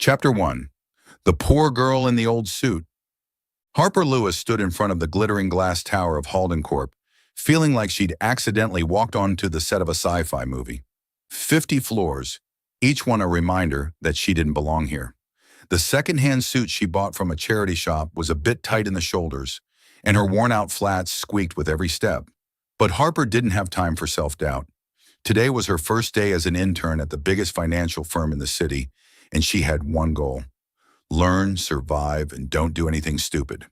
Chapter 1. The Poor Girl in the Old Suit. Harper Lewis stood in front of the glittering glass tower of Halden Corp, feeling like she'd accidentally walked onto the set of a sci-fi movie. 50 floors, each one a reminder that she didn't belong here. The second-hand suit she bought from a charity shop was a bit tight in the shoulders, and her worn-out flats squeaked with every step. But Harper didn't have time for self-doubt. Today was her first day as an intern at the biggest financial firm in the city, and she had one goal: learn, survive, and don't do anything stupid.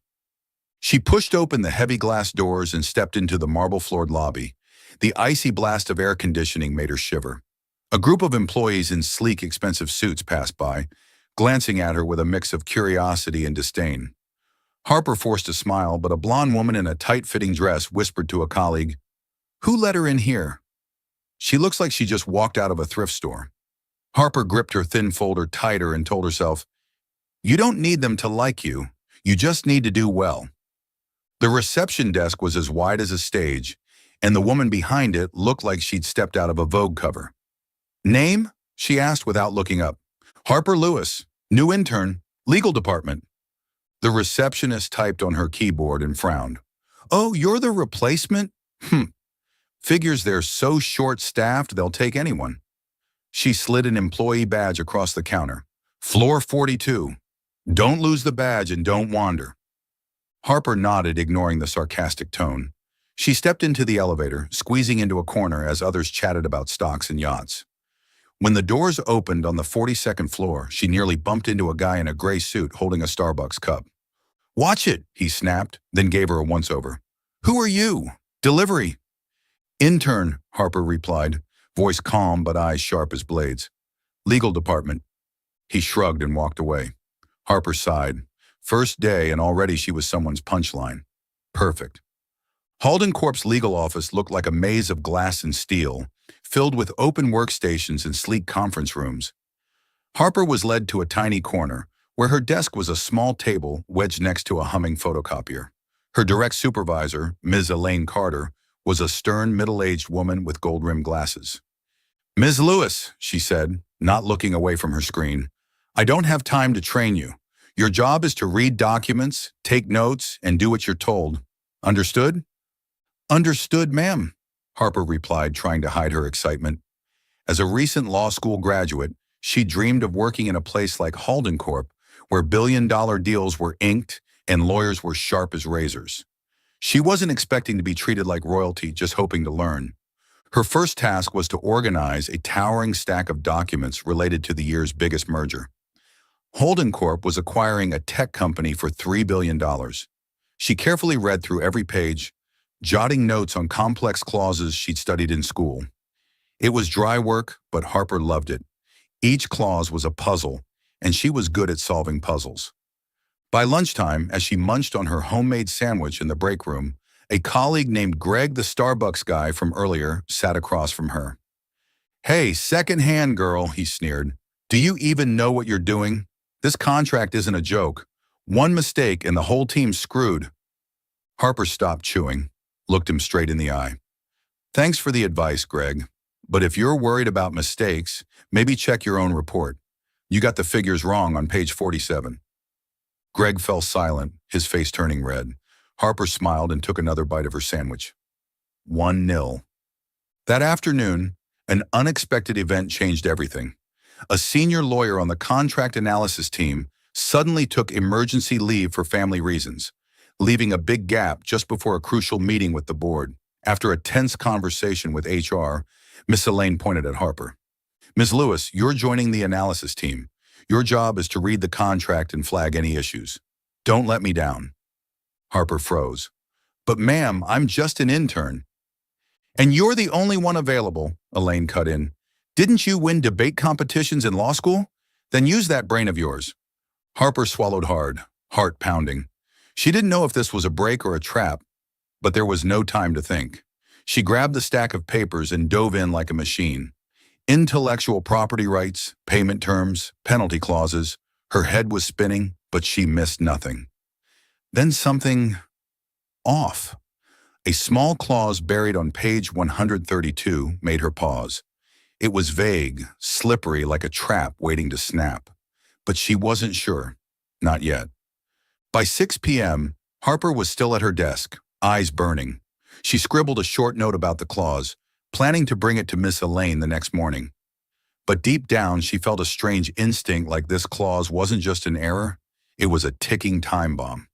She pushed open the heavy glass doors and stepped into the marble-floored lobby. The icy blast of air conditioning made her shiver. A group of employees in sleek, expensive suits passed by, glancing at her with a mix of curiosity and disdain. Harper forced a smile, but a blonde woman in a tight-fitting dress whispered to a colleague, "Who let her in here? She looks like she just walked out of a thrift store." Harper gripped her thin folder tighter and told herself, "You don't need them to like you. You just need to do well." The reception desk was as wide as a stage, and the woman behind it looked like she'd stepped out of a Vogue cover. "Name?" she asked without looking up. "Harper Lewis, new intern, legal department." The receptionist typed on her keyboard and frowned. "Oh, you're the replacement? Figures they're so short-staffed they'll take anyone." She slid an employee badge across the counter. "Floor 42. Don't lose the badge and don't wander." Harper nodded, ignoring the sarcastic tone. She stepped into the elevator, squeezing into a corner as others chatted about stocks and yachts. When the doors opened on the 42nd floor, she nearly bumped into a guy in a gray suit holding a Starbucks cup. "Watch it," he snapped, then gave her a once-over. "Who are you?" "Delivery." "Intern," Harper replied, voice calm but eyes sharp as blades. "Legal department." He shrugged and walked away. Harper sighed. First day and already she was someone's punchline. Perfect. Halden Corp's legal office looked like a maze of glass and steel, filled with open workstations and sleek conference rooms. Harper was led to a tiny corner, where her desk was a small table wedged next to a humming photocopier. Her direct supervisor, Ms. Elaine Carter, was a stern, middle-aged woman with gold-rimmed glasses. "Ms. Lewis," she said, not looking away from her screen, "I don't have time to train you. Your job is to read documents, take notes, and do what you're told. Understood?" "Understood, ma'am," Harper replied, trying to hide her excitement. As a recent law school graduate, she dreamed of working in a place like Halden Corp, where billion-dollar deals were inked and lawyers were sharp as razors. She wasn't expecting to be treated like royalty, just hoping to learn. Her first task was to organize a towering stack of documents related to the year's biggest merger. Halden Corp was acquiring a tech company for $3 billion. She carefully read through every page, jotting notes on complex clauses she'd studied in school. It was dry work, but Harper loved it. Each clause was a puzzle, and she was good at solving puzzles. By lunchtime, as she munched on her homemade sandwich in the break room, a colleague named Greg, the Starbucks guy from earlier, sat across from her. "Hey, second-hand girl," he sneered. "Do you even know what you're doing? This contract isn't a joke. One mistake and the whole team's screwed." Harper stopped chewing, looked him straight in the eye. "Thanks for the advice, Greg. But if you're worried about mistakes, maybe check your own report. You got the figures wrong on page 47. Greg fell silent, his face turning red. Harper smiled and took another bite of her sandwich. 1-0. That afternoon, an unexpected event changed everything. A senior lawyer on the contract analysis team suddenly took emergency leave for family reasons, leaving a big gap just before a crucial meeting with the board. After a tense conversation with HR, Miss Elaine pointed at Harper. "Ms. Lewis, you're joining the analysis team. Your job is to read the contract and flag any issues. Don't let me down." Harper froze. "But ma'am, I'm just an intern." "And you're the only one available," Elaine cut in. "Didn't you win debate competitions in law school? Then use that brain of yours." Harper swallowed hard, heart pounding. She didn't know if this was a break or a trap, but there was no time to think. She grabbed the stack of papers and dove in like a machine. Intellectual property rights, payment terms, penalty clauses. Her head was spinning, but she missed nothing. Then something off. A small clause buried on page 132 made her pause. It was vague, slippery like a trap waiting to snap. But she wasn't sure. Not yet. By 6 p.m., Harper was still at her desk, eyes burning. She scribbled a short note about the clause, planning to bring it to Miss Elaine the next morning. But deep down, she felt a strange instinct like this clause wasn't just an error, it was a ticking time bomb.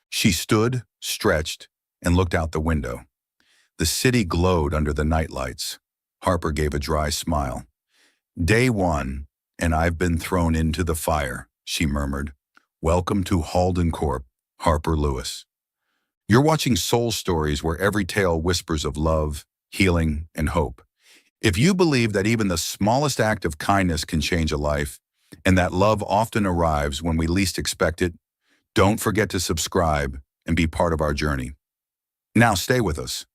She stood, stretched, and looked out the window. The city glowed under the nightlights. Harper gave a dry smile. Day one, and I've been thrown into the fire, she murmured. Welcome to Halden Corp, Harper Lewis. You're watching Soul Stories where every tale whispers of love, healing, and hope. If you believe that even the smallest act of kindness can change a life, and that love often arrives when we least expect it, don't forget to subscribe and be part of our journey. Now stay with us.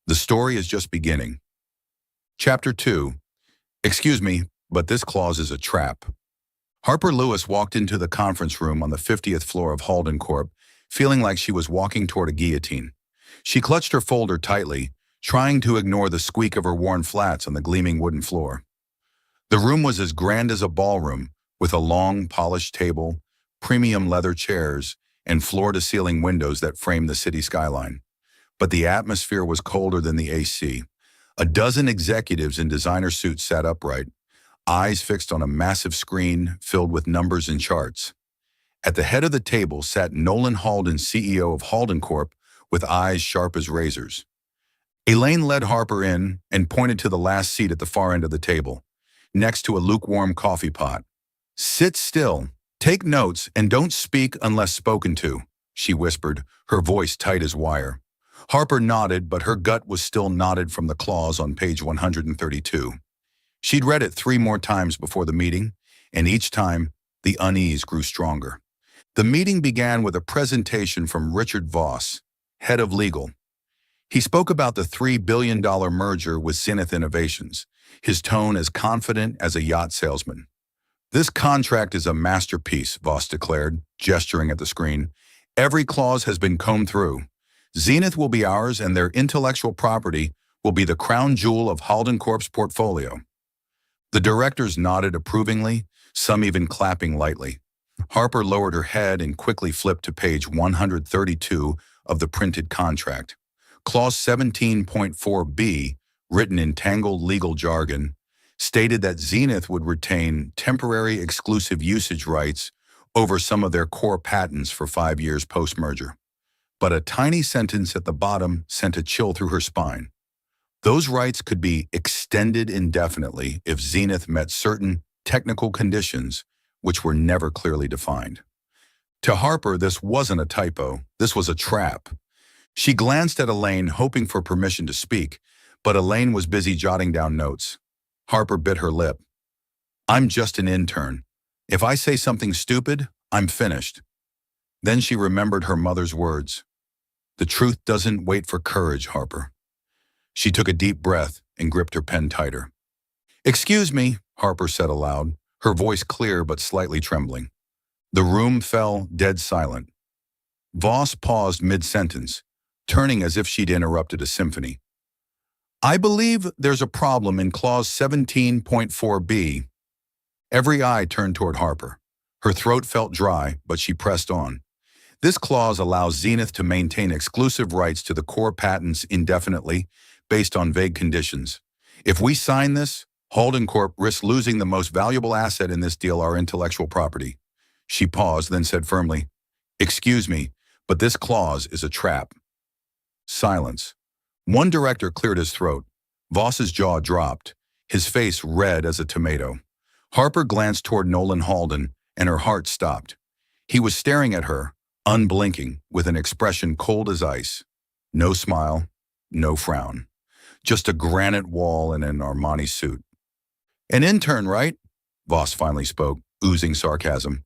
The story is just beginning. Chapter 2. Excuse me, but this clause is a trap. Harper Lewis walked into the conference room on the 50th floor of Halden Corp, feeling like she was walking toward a guillotine. She clutched her folder tightly, trying to ignore the squeak of her worn flats on the gleaming wooden floor. The room was as grand as a ballroom, with a long, polished table, premium leather chairs, and floor-to-ceiling windows that framed the city skyline. But the atmosphere was colder than the AC. A dozen executives in designer suits sat upright, eyes fixed on a massive screen filled with numbers and charts. At the head of the table sat Nolan Halden, CEO of Halden Corp, with eyes sharp as razors. Elaine led Harper in and pointed to the last seat at the far end of the table, next to a lukewarm coffee pot. Sit still, take notes, and don't speak unless spoken to, she whispered, her voice tight as wire. Harper nodded, but her gut was still knotted from the clause on page 132. She'd read it 3 more times before the meeting, and each time, the unease grew stronger. The meeting began with a presentation from Richard Voss, head of legal. He spoke about the $3 billion merger with Zenith Innovations, his tone as confident as a yacht salesman. This contract is a masterpiece, Voss declared, gesturing at the screen. Every clause has been combed through. Zenith will be ours, and their intellectual property will be the crown jewel of Halden Corp's portfolio. The directors nodded approvingly, some even clapping lightly. Harper lowered her head and quickly flipped to page 132 of the printed contract. Clause 17.4b, written in tangled legal jargon, stated that Zenith would retain temporary exclusive usage rights over some of their core patents for 5 years post-merger. But a tiny sentence at the bottom sent a chill through her spine. Those rights could be extended indefinitely if Zenith met certain technical conditions which were never clearly defined. To Harper, this wasn't a typo, this was a trap. She glanced at Elaine, hoping for permission to speak, but Elaine was busy jotting down notes. Harper bit her lip. I'm just an intern. If I say something stupid, I'm finished. Then she remembered her mother's words. The truth doesn't wait for courage, Harper. She took a deep breath and gripped her pen tighter. Excuse me, Harper said aloud, her voice clear but slightly trembling. The room fell dead silent. Voss paused mid-sentence, turning as if she'd interrupted a symphony. I believe there's a problem in clause 17.4b. Every eye turned toward Harper. Her throat felt dry, but she pressed on. This clause allows Zenith to maintain exclusive rights to the core patents indefinitely, based on vague conditions. If we sign this, Halden Corp risks losing the most valuable asset in this deal, our intellectual property. She paused, then said firmly, Excuse me, but this clause is a trap. Silence. One director cleared his throat. Voss's jaw dropped, his face red as a tomato. Harper glanced toward Nolan Halden, and her heart stopped. He was staring at her, unblinking, with an expression cold as ice. No smile, no frown. Just a granite wall and an Armani suit. An intern, right? Voss finally spoke, oozing sarcasm.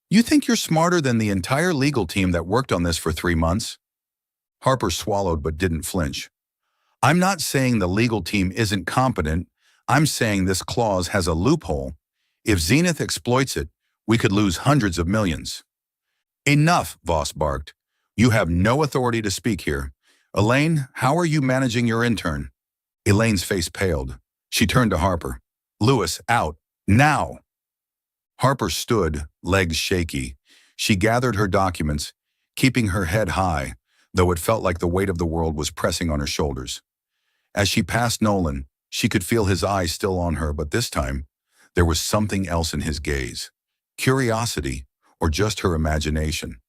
You think you're smarter than the entire legal team that worked on this for 3 months? Harper swallowed but didn't flinch. I'm not saying the legal team isn't competent. I'm saying this clause has a loophole. If Zenith exploits it, we could lose hundreds of millions. Enough, Voss barked. You have no authority to speak here. Elaine, how are you managing your intern? Elaine's face paled. She turned to Harper. Lewis, out. Now! Harper stood, legs shaky. She gathered her documents, keeping her head high, though it felt like the weight of the world was pressing on her shoulders. As she passed Nolan, she could feel his eyes still on her, but this time, there was something else in his gaze. Curiosity, or just her imagination.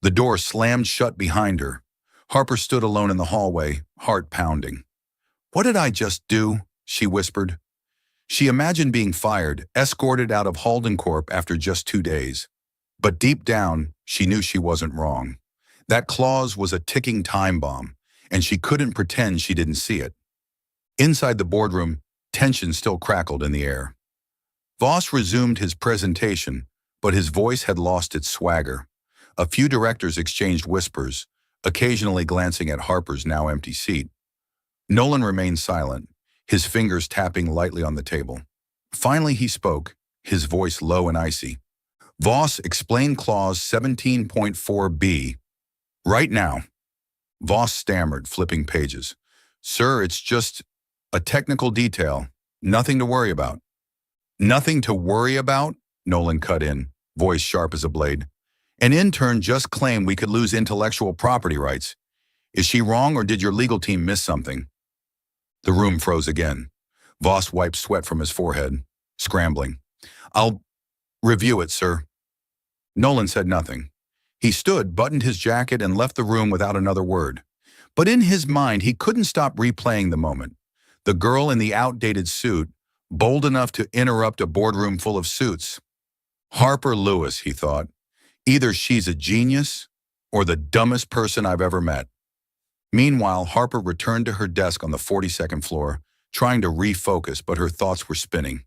The door slammed shut behind her. Harper stood alone in the hallway, heart pounding. "What did I just do?" she whispered. She imagined being fired, escorted out of Halden Corp after just 2 days. But deep down, she knew she wasn't wrong. That clause was a ticking time bomb, and she couldn't pretend she didn't see it. Inside the boardroom, tension still crackled in the air. Voss resumed his presentation, but his voice had lost its swagger. A few directors exchanged whispers, occasionally glancing at Harper's now empty seat. Nolan remained silent, his fingers tapping lightly on the table. Finally he spoke, his voice low and icy. "Voss, explain clause 17.4b. Right now." Voss stammered, flipping pages. "Sir, it's just a technical detail. Nothing to worry about." "Nothing to worry about?" Nolan cut in, voice sharp as a blade. "An intern just claimed we could lose intellectual property rights. Is she wrong, or did your legal team miss something?" The room froze again. Voss wiped sweat from his forehead, scrambling. "I'll review it, sir." Nolan said nothing. He stood, buttoned his jacket, and left the room without another word. But in his mind, he couldn't stop replaying the moment. The girl in the outdated suit, bold enough to interrupt a boardroom full of suits. Harper Lewis, he thought. Either she's a genius or the dumbest person I've ever met. Meanwhile, Harper returned to her desk on the 42nd floor, trying to refocus, but her thoughts were spinning.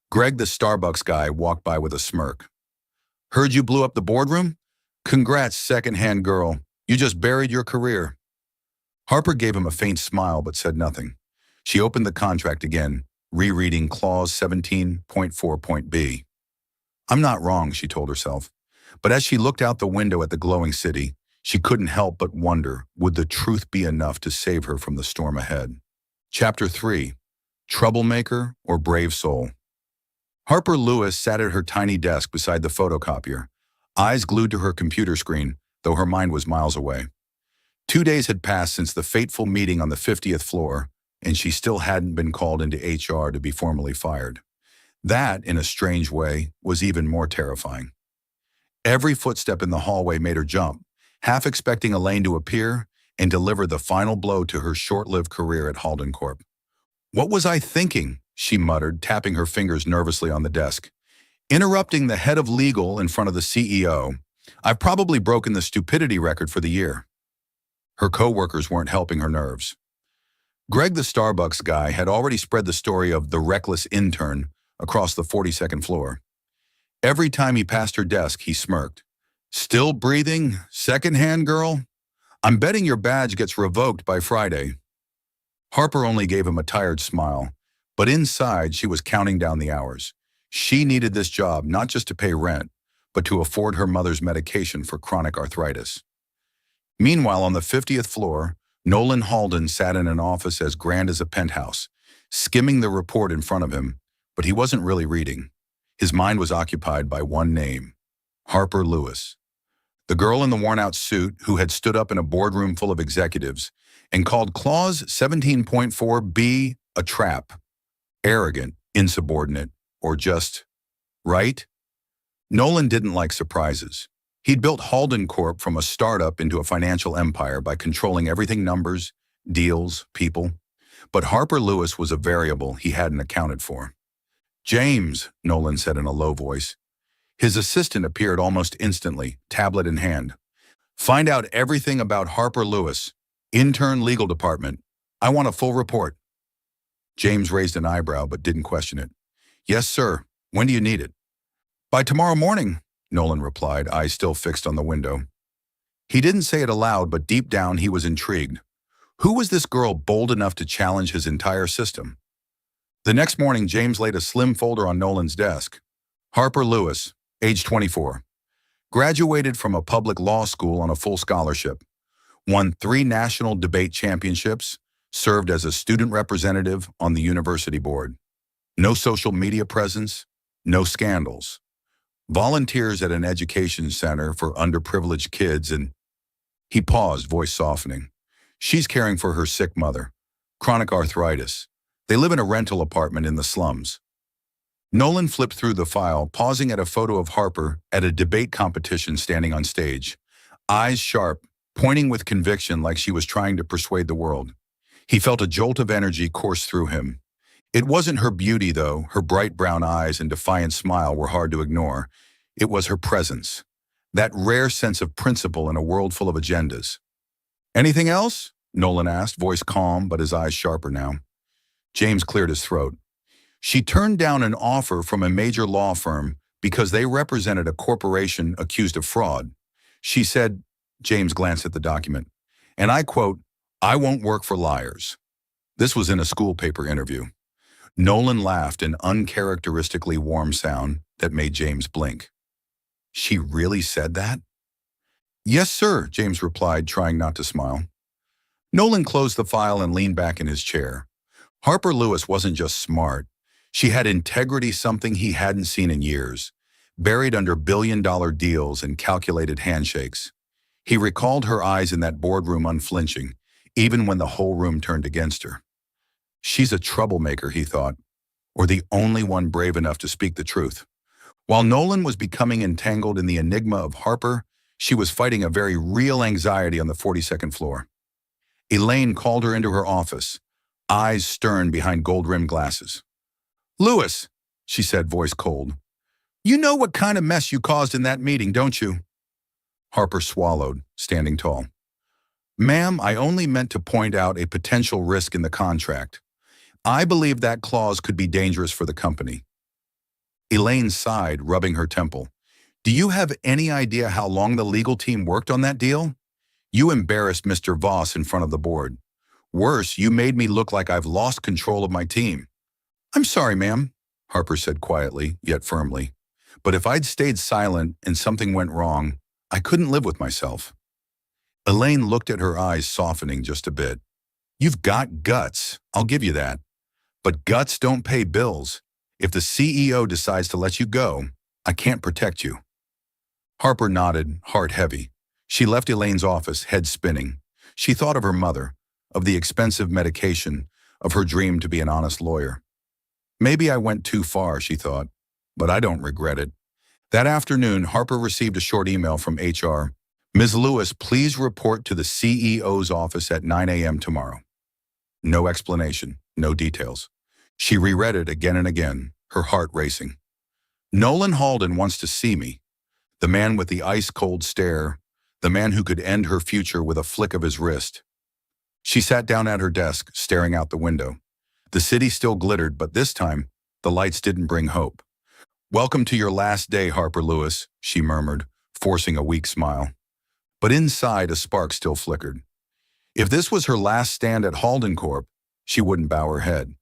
Greg, the Starbucks guy, walked by with a smirk. "Heard you blew up the boardroom? Congrats, second-hand girl. You just buried your career." Harper gave him a faint smile but said nothing. She opened the contract again, rereading clause 17.4.b. "I'm not wrong," she told herself. But as she looked out the window at the glowing city, she couldn't help but wonder, would the truth be enough to save her from the storm ahead? Chapter 3. Troublemaker or Brave Soul? Harper Lewis sat at her tiny desk beside the photocopier, eyes glued to her computer screen, though her mind was miles away. 2 days had passed since the fateful meeting on the 50th floor, and she still hadn't been called into HR to be formally fired. That, in a strange way, was even more terrifying. Every footstep in the hallway made her jump, half expecting Elaine to appear and deliver the final blow to her short-lived career at Halden Corp. "What was I thinking?" she muttered, tapping her fingers nervously on the desk. "Interrupting the head of legal in front of the CEO. I've probably broken the stupidity record for the year." Her co-workers weren't helping her nerves. Greg, the Starbucks guy, had already spread the story of the reckless intern across the 42nd floor. Every time he passed her desk, he smirked. "Still breathing, second-hand girl? I'm betting your badge gets revoked by Friday." Harper only gave him a tired smile, but inside she was counting down the hours. She needed this job not just to pay rent, but to afford her mother's medication for chronic arthritis. Meanwhile, on the 50th floor, Nolan Halden sat in an office as grand as a penthouse, skimming the report in front of him, but he wasn't really reading. His mind was occupied by one name, Harper Lewis. The girl in the worn-out suit who had stood up in a boardroom full of executives and called clause 17.4b a trap. Arrogant, insubordinate, or just right? Nolan didn't like surprises. He'd built Halden Corp from a startup into a financial empire by controlling everything numbers, deals, people. But Harper Lewis was a variable he hadn't accounted for. "James," Nolan said in a low voice. His assistant appeared almost instantly, tablet in hand. "Find out everything about Harper Lewis, intern legal department. I want a full report." James raised an eyebrow but didn't question it. "Yes, sir. When do you need it?" "By tomorrow morning," Nolan replied, eyes still fixed on the window. He didn't say it aloud, but deep down he was intrigued. Who was this girl bold enough to challenge his entire system? The next morning, James laid a slim folder on Nolan's desk. Harper Lewis, age 24. Graduated from a public law school on a full scholarship. Won 3 national debate championships. Served as a student representative on the university board. No social media presence. No scandals. Volunteers at an education center for underprivileged kids and he paused, voice softening. She's caring for her sick mother. Chronic arthritis. They live in a rental apartment in the slums. Nolan flipped through the file, pausing at a photo of Harper at a debate competition standing on stage. Eyes sharp, pointing with conviction like she was trying to persuade the world. He felt a jolt of energy course through him. It wasn't her beauty, though. Her bright brown eyes and defiant smile were hard to ignore. It was her presence. That rare sense of principle in a world full of agendas. "Anything else?" Nolan asked, voice calm but his eyes sharper now. James cleared his throat. She turned down an offer from a major law firm because they represented a corporation accused of fraud. She said, James glanced at the document, and I quote, "I won't work for liars." This was in a school paper interview. Nolan laughed, an uncharacteristically warm sound that made James blink. She really said that? "Yes, sir," James replied, trying not to smile. Nolan closed the file and leaned back in his chair. Harper Lewis wasn't just smart. She had integrity, something he hadn't seen in years, buried under billion-dollar deals and calculated handshakes. He recalled her eyes in that boardroom unflinching, even when the whole room turned against her. She's a troublemaker, he thought, or the only one brave enough to speak the truth. While Nolan was becoming entangled in the enigma of Harper, she was fighting a very real anxiety on the 42nd floor. Elaine called her into her office, eyes stern behind gold-rimmed glasses. "Lewis," she said, voice cold, "you know what kind of mess you caused in that meeting, don't you?" Harper swallowed, standing tall. "Ma'am, I only meant to point out a potential risk in the contract. I believe that clause could be dangerous for the company." Elaine sighed, rubbing her temple. "Do you have any idea how long the legal team worked on that deal? You embarrassed Mr. Voss in front of the board. Worse, you made me look like I've lost control of my team." "I'm sorry, ma'am," Harper said quietly, yet firmly. "But if I'd stayed silent and something went wrong, I couldn't live with myself." Elaine looked at her eyes, softening just a bit. "You've got guts, I'll give you that. But guts don't pay bills. If the CEO decides to let you go, I can't protect you." Harper nodded, heart heavy. She left Elaine's office, head spinning. She thought of her mother, of the expensive medication, of her dream to be an honest lawyer. Maybe I went too far, she thought, but I don't regret it. That afternoon, Harper received a short email from HR. "Ms. Lewis, please report to the CEO's office at 9 a.m. tomorrow." No explanation, no details. She reread it again and again, her heart racing. "Nolan Halden wants to see me. The man with the ice-cold stare, the man who could end her future with a flick of his wrist." She sat down at her desk, staring out the window. The city still glittered, but this time, the lights didn't bring hope. "Welcome to your last day, Harper Lewis," she murmured, forcing a weak smile. But inside, a spark still flickered. If this was her last stand at Halden Corp, she wouldn't bow her head.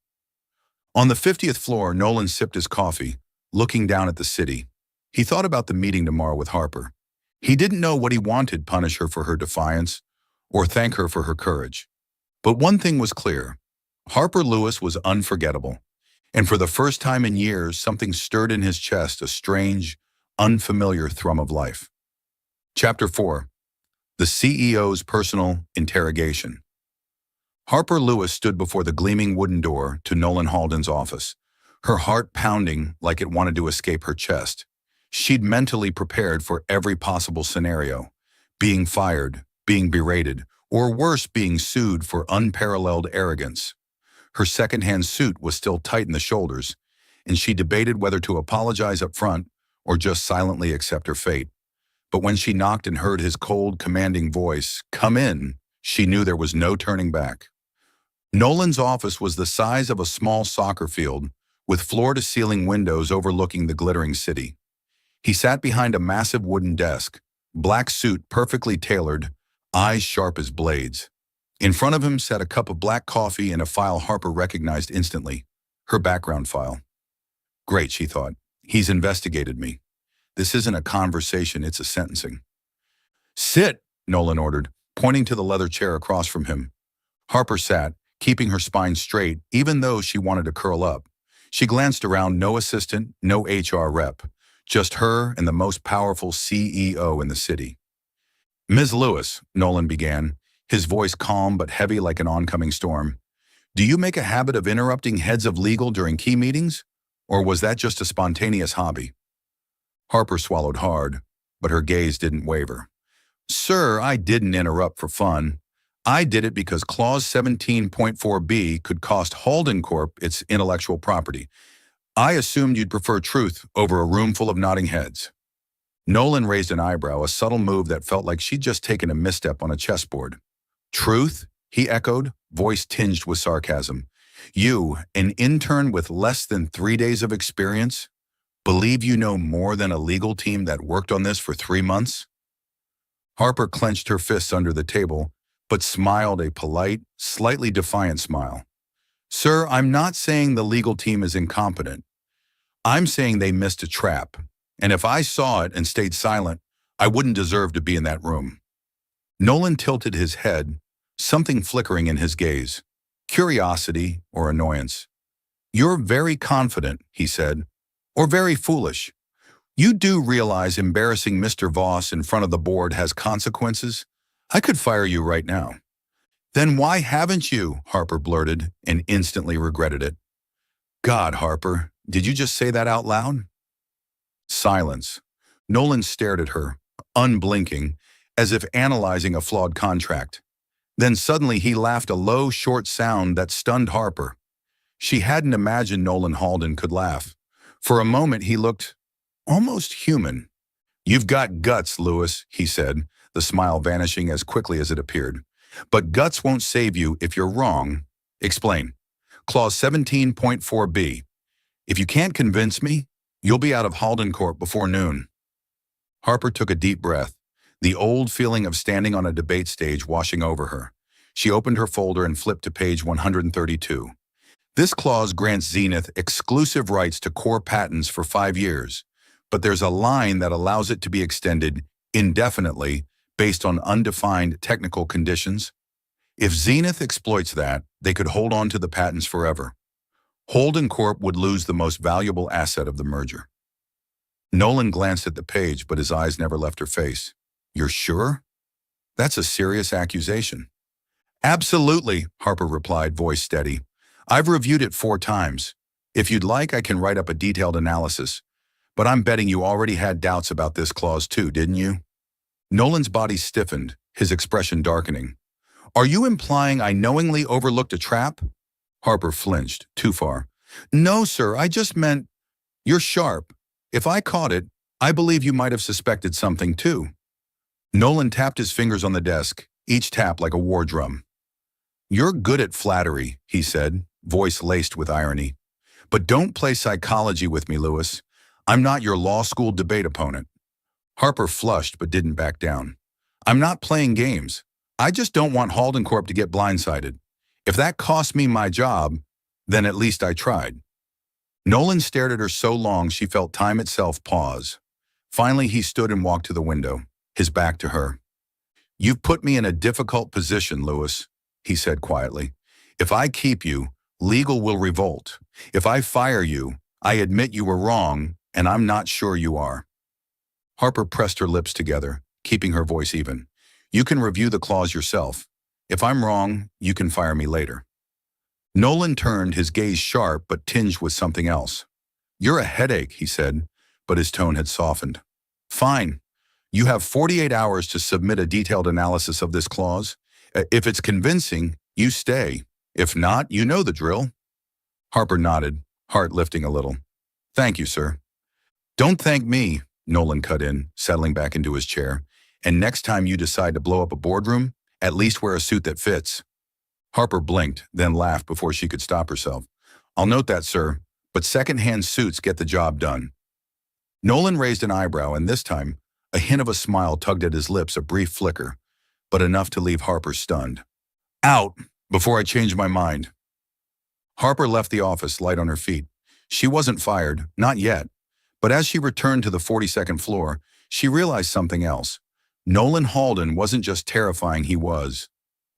On the 50th floor, Nolan sipped his coffee, looking down at the city. He thought about the meeting tomorrow with Harper. He didn't know what he wanted: punish her for her defiance, or thank her for her courage. But one thing was clear. Harper Lewis was unforgettable. And for the first time in years, something stirred in his chest, a strange, unfamiliar thrum of life. Chapter 4. The CEO's Personal Interrogation. Harper Lewis stood before the gleaming wooden door to Nolan Halden's office, her heart pounding like it wanted to escape her chest. She'd mentally prepared for every possible scenario: being fired, being berated, or worse, being sued for unparalleled arrogance. Her second-hand suit was still tight in the shoulders, and she debated whether to apologize up front or just silently accept her fate. But when she knocked and heard his cold, commanding voice, "Come in," she knew there was no turning back. Nolan's office was the size of a small soccer field, with floor-to-ceiling windows overlooking the glittering city. He sat behind a massive wooden desk, black suit perfectly tailored, eyes sharp as blades. In front of him sat a cup of black coffee and a file Harper recognized instantly, her background file. Great, she thought. He's investigated me. This isn't a conversation, it's a sentencing. "Sit," Nolan ordered, pointing to the leather chair across from him. Harper sat, keeping her spine straight, even though she wanted to curl up. She glanced around, no assistant, no HR rep, just her and the most powerful CEO in the city. Ms. Lewis, Nolan began, his voice calm but heavy like an oncoming storm. Do you make a habit of interrupting heads of legal during key meetings? Or was that just a spontaneous hobby? Harper swallowed hard, but her gaze didn't waver. Sir, I didn't interrupt for fun. I did it because Clause 17.4b could cost Halden Corp its intellectual property. I assumed you'd prefer truth over a room full of nodding heads. Nolan raised an eyebrow, a subtle move that felt like she'd just taken a misstep on a chessboard. Truth? He echoed, voice tinged with sarcasm. You, an intern with less than 3 days of experience, believe you know more than a legal team that worked on this for 3 months? Harper clenched her fists under the table, but smiled a polite, slightly defiant smile. Sir, I'm not saying the legal team is incompetent. I'm saying they missed a trap, and if I saw it and stayed silent, I wouldn't deserve to be in that room. Nolan tilted his head, something flickering in his gaze. Curiosity or annoyance. You're very confident, he said, or very foolish. You do realize embarrassing Mr. Voss in front of the board has consequences? I could fire you right now. Then why haven't you? Harper blurted and instantly regretted it. God, Harper, did you just say that out loud? Silence. Nolan stared at her, unblinking, as if analyzing a flawed contract. Then suddenly he laughed, a low, short sound that stunned Harper. She hadn't imagined Nolan Halden could laugh. For a moment he looked almost human. You've got guts, Lewis, he said, the smile vanishing as quickly as it appeared. But guts won't save you if you're wrong. Explain. Clause 17.4b. If you can't convince me, you'll be out of Halden Corp before noon. Harper took a deep breath, the old feeling of standing on a debate stage washing over her. She opened her folder and flipped to page 132. This clause grants Zenith exclusive rights to core patents for 5 years, but there's a line that allows it to be extended indefinitely based on undefined technical conditions. If Zenith exploits that, they could hold on to the patents forever. Halden Corp would lose the most valuable asset of the merger. Nolan glanced at the page, but his eyes never left her face. You're sure? That's a serious accusation. Absolutely, Harper replied, voice steady. I've reviewed it 4 times. If you'd like, I can write up a detailed analysis. But I'm betting you already had doubts about this clause too, didn't you? Nolan's body stiffened, his expression darkening. Are you implying I knowingly overlooked a trap? Harper flinched, too far. No, sir, I just meant, you're sharp. If I caught it, I believe you might have suspected something too. Nolan tapped his fingers on the desk, each tap like a war drum. You're good at flattery, he said, voice laced with irony. But don't play psychology with me, Lewis. I'm not your law school debate opponent. Harper flushed but didn't back down. I'm not playing games. I just don't want Halden Corp to get blindsided. If that cost me my job, then at least I tried. Nolan stared at her so long she felt time itself pause. Finally, he stood and walked to the window, his back to her. You've put me in a difficult position, Lewis, he said quietly. If I keep you, legal will revolt. If I fire you, I admit you were wrong, and I'm not sure you are. Harper pressed her lips together, keeping her voice even. You can review the clause yourself. If I'm wrong, you can fire me later. Nolan turned, his gaze sharp but tinged with something else. You're a headache, he said, but his tone had softened. Fine. You have 48 hours to submit a detailed analysis of this clause. If it's convincing, you stay. If not, you know the drill. Harper nodded, heart lifting a little. Thank you, sir. Don't thank me, Nolan cut in, settling back into his chair. And next time you decide to blow up a boardroom, at least wear a suit that fits. Harper blinked, then laughed before she could stop herself. I'll note that, sir, but second-hand suits get the job done. Nolan raised an eyebrow, and this time, a hint of a smile tugged at his lips, a brief flicker, but enough to leave Harper stunned. Out, before I change my mind. Harper left the office, light on her feet. She wasn't fired, not yet, but as she returned to the 42nd floor, she realized something else. Nolan Halden wasn't just terrifying, he was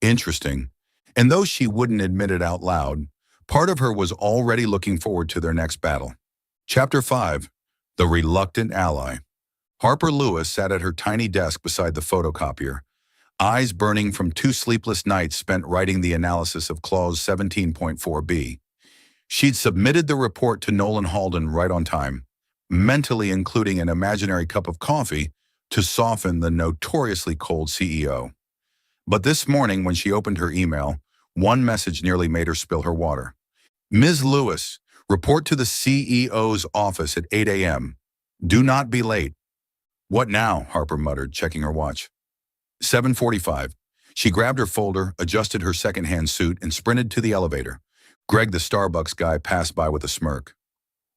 interesting. And though she wouldn't admit it out loud, Part of her was already looking forward to their next battle. Chapter 5. The Reluctant Ally. Harper Lewis sat at her tiny desk beside the photocopier, eyes burning from 2 sleepless nights spent writing the analysis of Clause 17.4b. She'd submitted the report to Nolan Halden right on time, mentally including an imaginary cup of coffee to soften the notoriously cold CEO. But this morning, when she opened her email, one message nearly made her spill her water. Ms. Lewis, report to the CEO's office at 8 a.m. Do not be late. What now? Harper muttered, checking her watch. 7:45. She grabbed her folder, adjusted her second-hand suit, and sprinted to the elevator. Greg, the Starbucks guy, passed by with a smirk.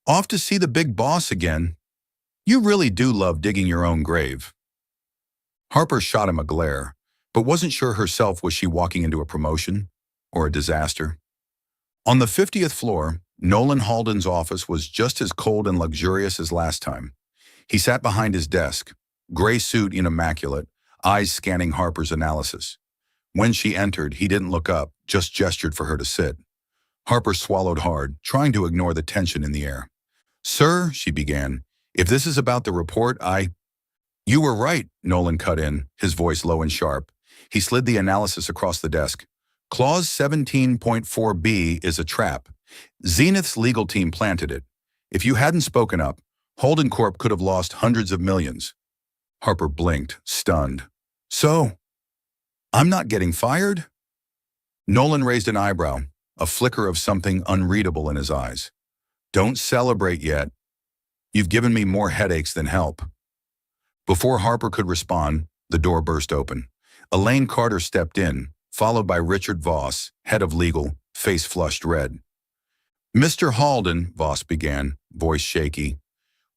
Off to see the big boss again? You really do love digging your own grave. Harper shot him a glare, but wasn't sure herself was she walking into a promotion or a disaster. On the 50th floor, Nolan Halden's office was just as cold and luxurious as last time. He sat behind his desk, gray suit and immaculate, eyes scanning Harper's analysis. When she entered, he didn't look up, just gestured for her to sit. Harper swallowed hard, trying to ignore the tension in the air. Sir, she began, if this is about the report, You were right, Nolan cut in, his voice low and sharp. He slid the analysis across the desk. Clause 17.4b is a trap. Zenith's legal team planted it. If you hadn't spoken up, Holden Corp could have lost hundreds of millions. Harper blinked, stunned. So, I'm not getting fired? Nolan raised an eyebrow, a flicker of something unreadable in his eyes. Don't celebrate yet. You've given me more headaches than help. Before Harper could respond, the door burst open. Elaine Carter stepped in, followed by Richard Voss, head of legal, face flushed red. Mr. Halden, Voss began, voice shaky.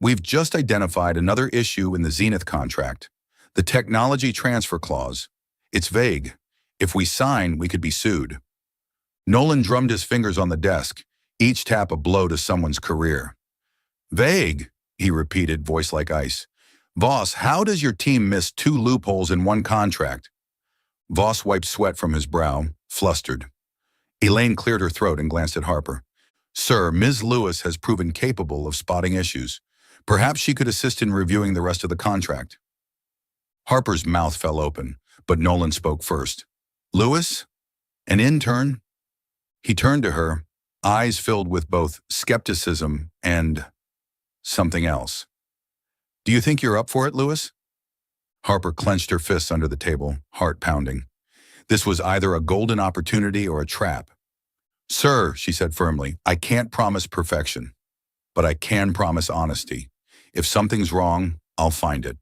We've just identified another issue in the Zenith contract, the technology transfer clause. It's vague. If we sign, we could be sued. Nolan drummed his fingers on the desk, each tap a blow to someone's career. Vague, he repeated, voice like ice. Voss, how does your team miss 2 loopholes in one contract? Voss wiped sweat from his brow, flustered. Elaine cleared her throat and glanced at Harper. Sir, Ms. Lewis has proven capable of spotting issues. Perhaps she could assist in reviewing the rest of the contract. Harper's mouth fell open, but Nolan spoke first. Lewis? An intern? He turned to her, eyes filled with both skepticism and something else. Do you think you're up for it, Lewis? Harper clenched her fists under the table, heart pounding. This was either a golden opportunity or a trap. Sir, she said firmly, I can't promise perfection, but I can promise honesty. If something's wrong, I'll find it.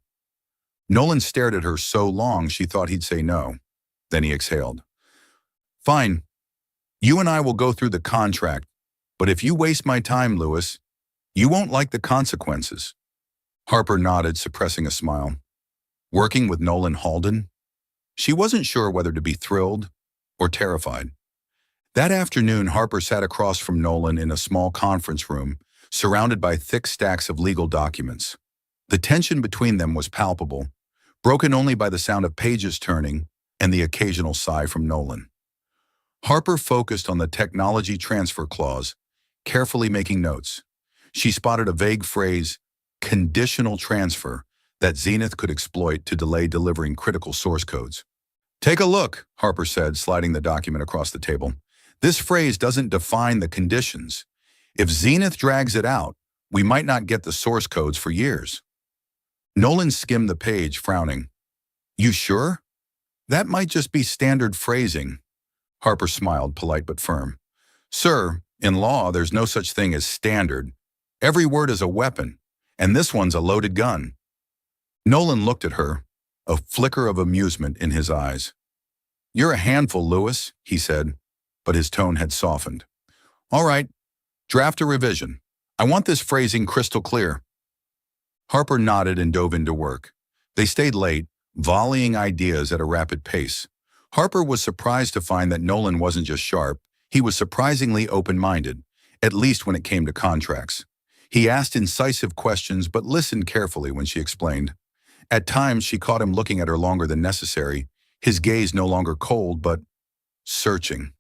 Nolan stared at her so long she thought he'd say no. Then he exhaled. Fine. You and I will go through the contract, but if you waste my time, Lewis, you won't like the consequences. Harper nodded, suppressing a smile. Working with Nolan Halden? She wasn't sure whether to be thrilled or terrified. That afternoon, Harper sat across from Nolan in a small conference room, surrounded by thick stacks of legal documents. The tension between them was palpable, broken only by the sound of pages turning and the occasional sigh from Nolan. Harper focused on the technology transfer clause, carefully making notes. She spotted a vague phrase, conditional transfer, that Zenith could exploit to delay delivering critical source codes. Take a look, Harper said, sliding the document across the table. This phrase doesn't define the conditions. If Zenith drags it out, we might not get the source codes for years. Nolan skimmed the page, frowning. You sure? That might just be standard phrasing. Harper smiled, polite but firm. Sir, in law, there's no such thing as standard. Every word is a weapon, and this one's a loaded gun. Nolan looked at her, a flicker of amusement in his eyes. You're a handful, Lewis, he said, but his tone had softened. All right, draft a revision. I want this phrasing crystal clear. Harper nodded and dove into work. They stayed late, volleying ideas at a rapid pace. Harper was surprised to find that Nolan wasn't just sharp, he was surprisingly open-minded, at least when it came to contracts. He asked incisive questions but listened carefully when she explained. At times, she caught him looking at her longer than necessary, his gaze no longer cold but searching.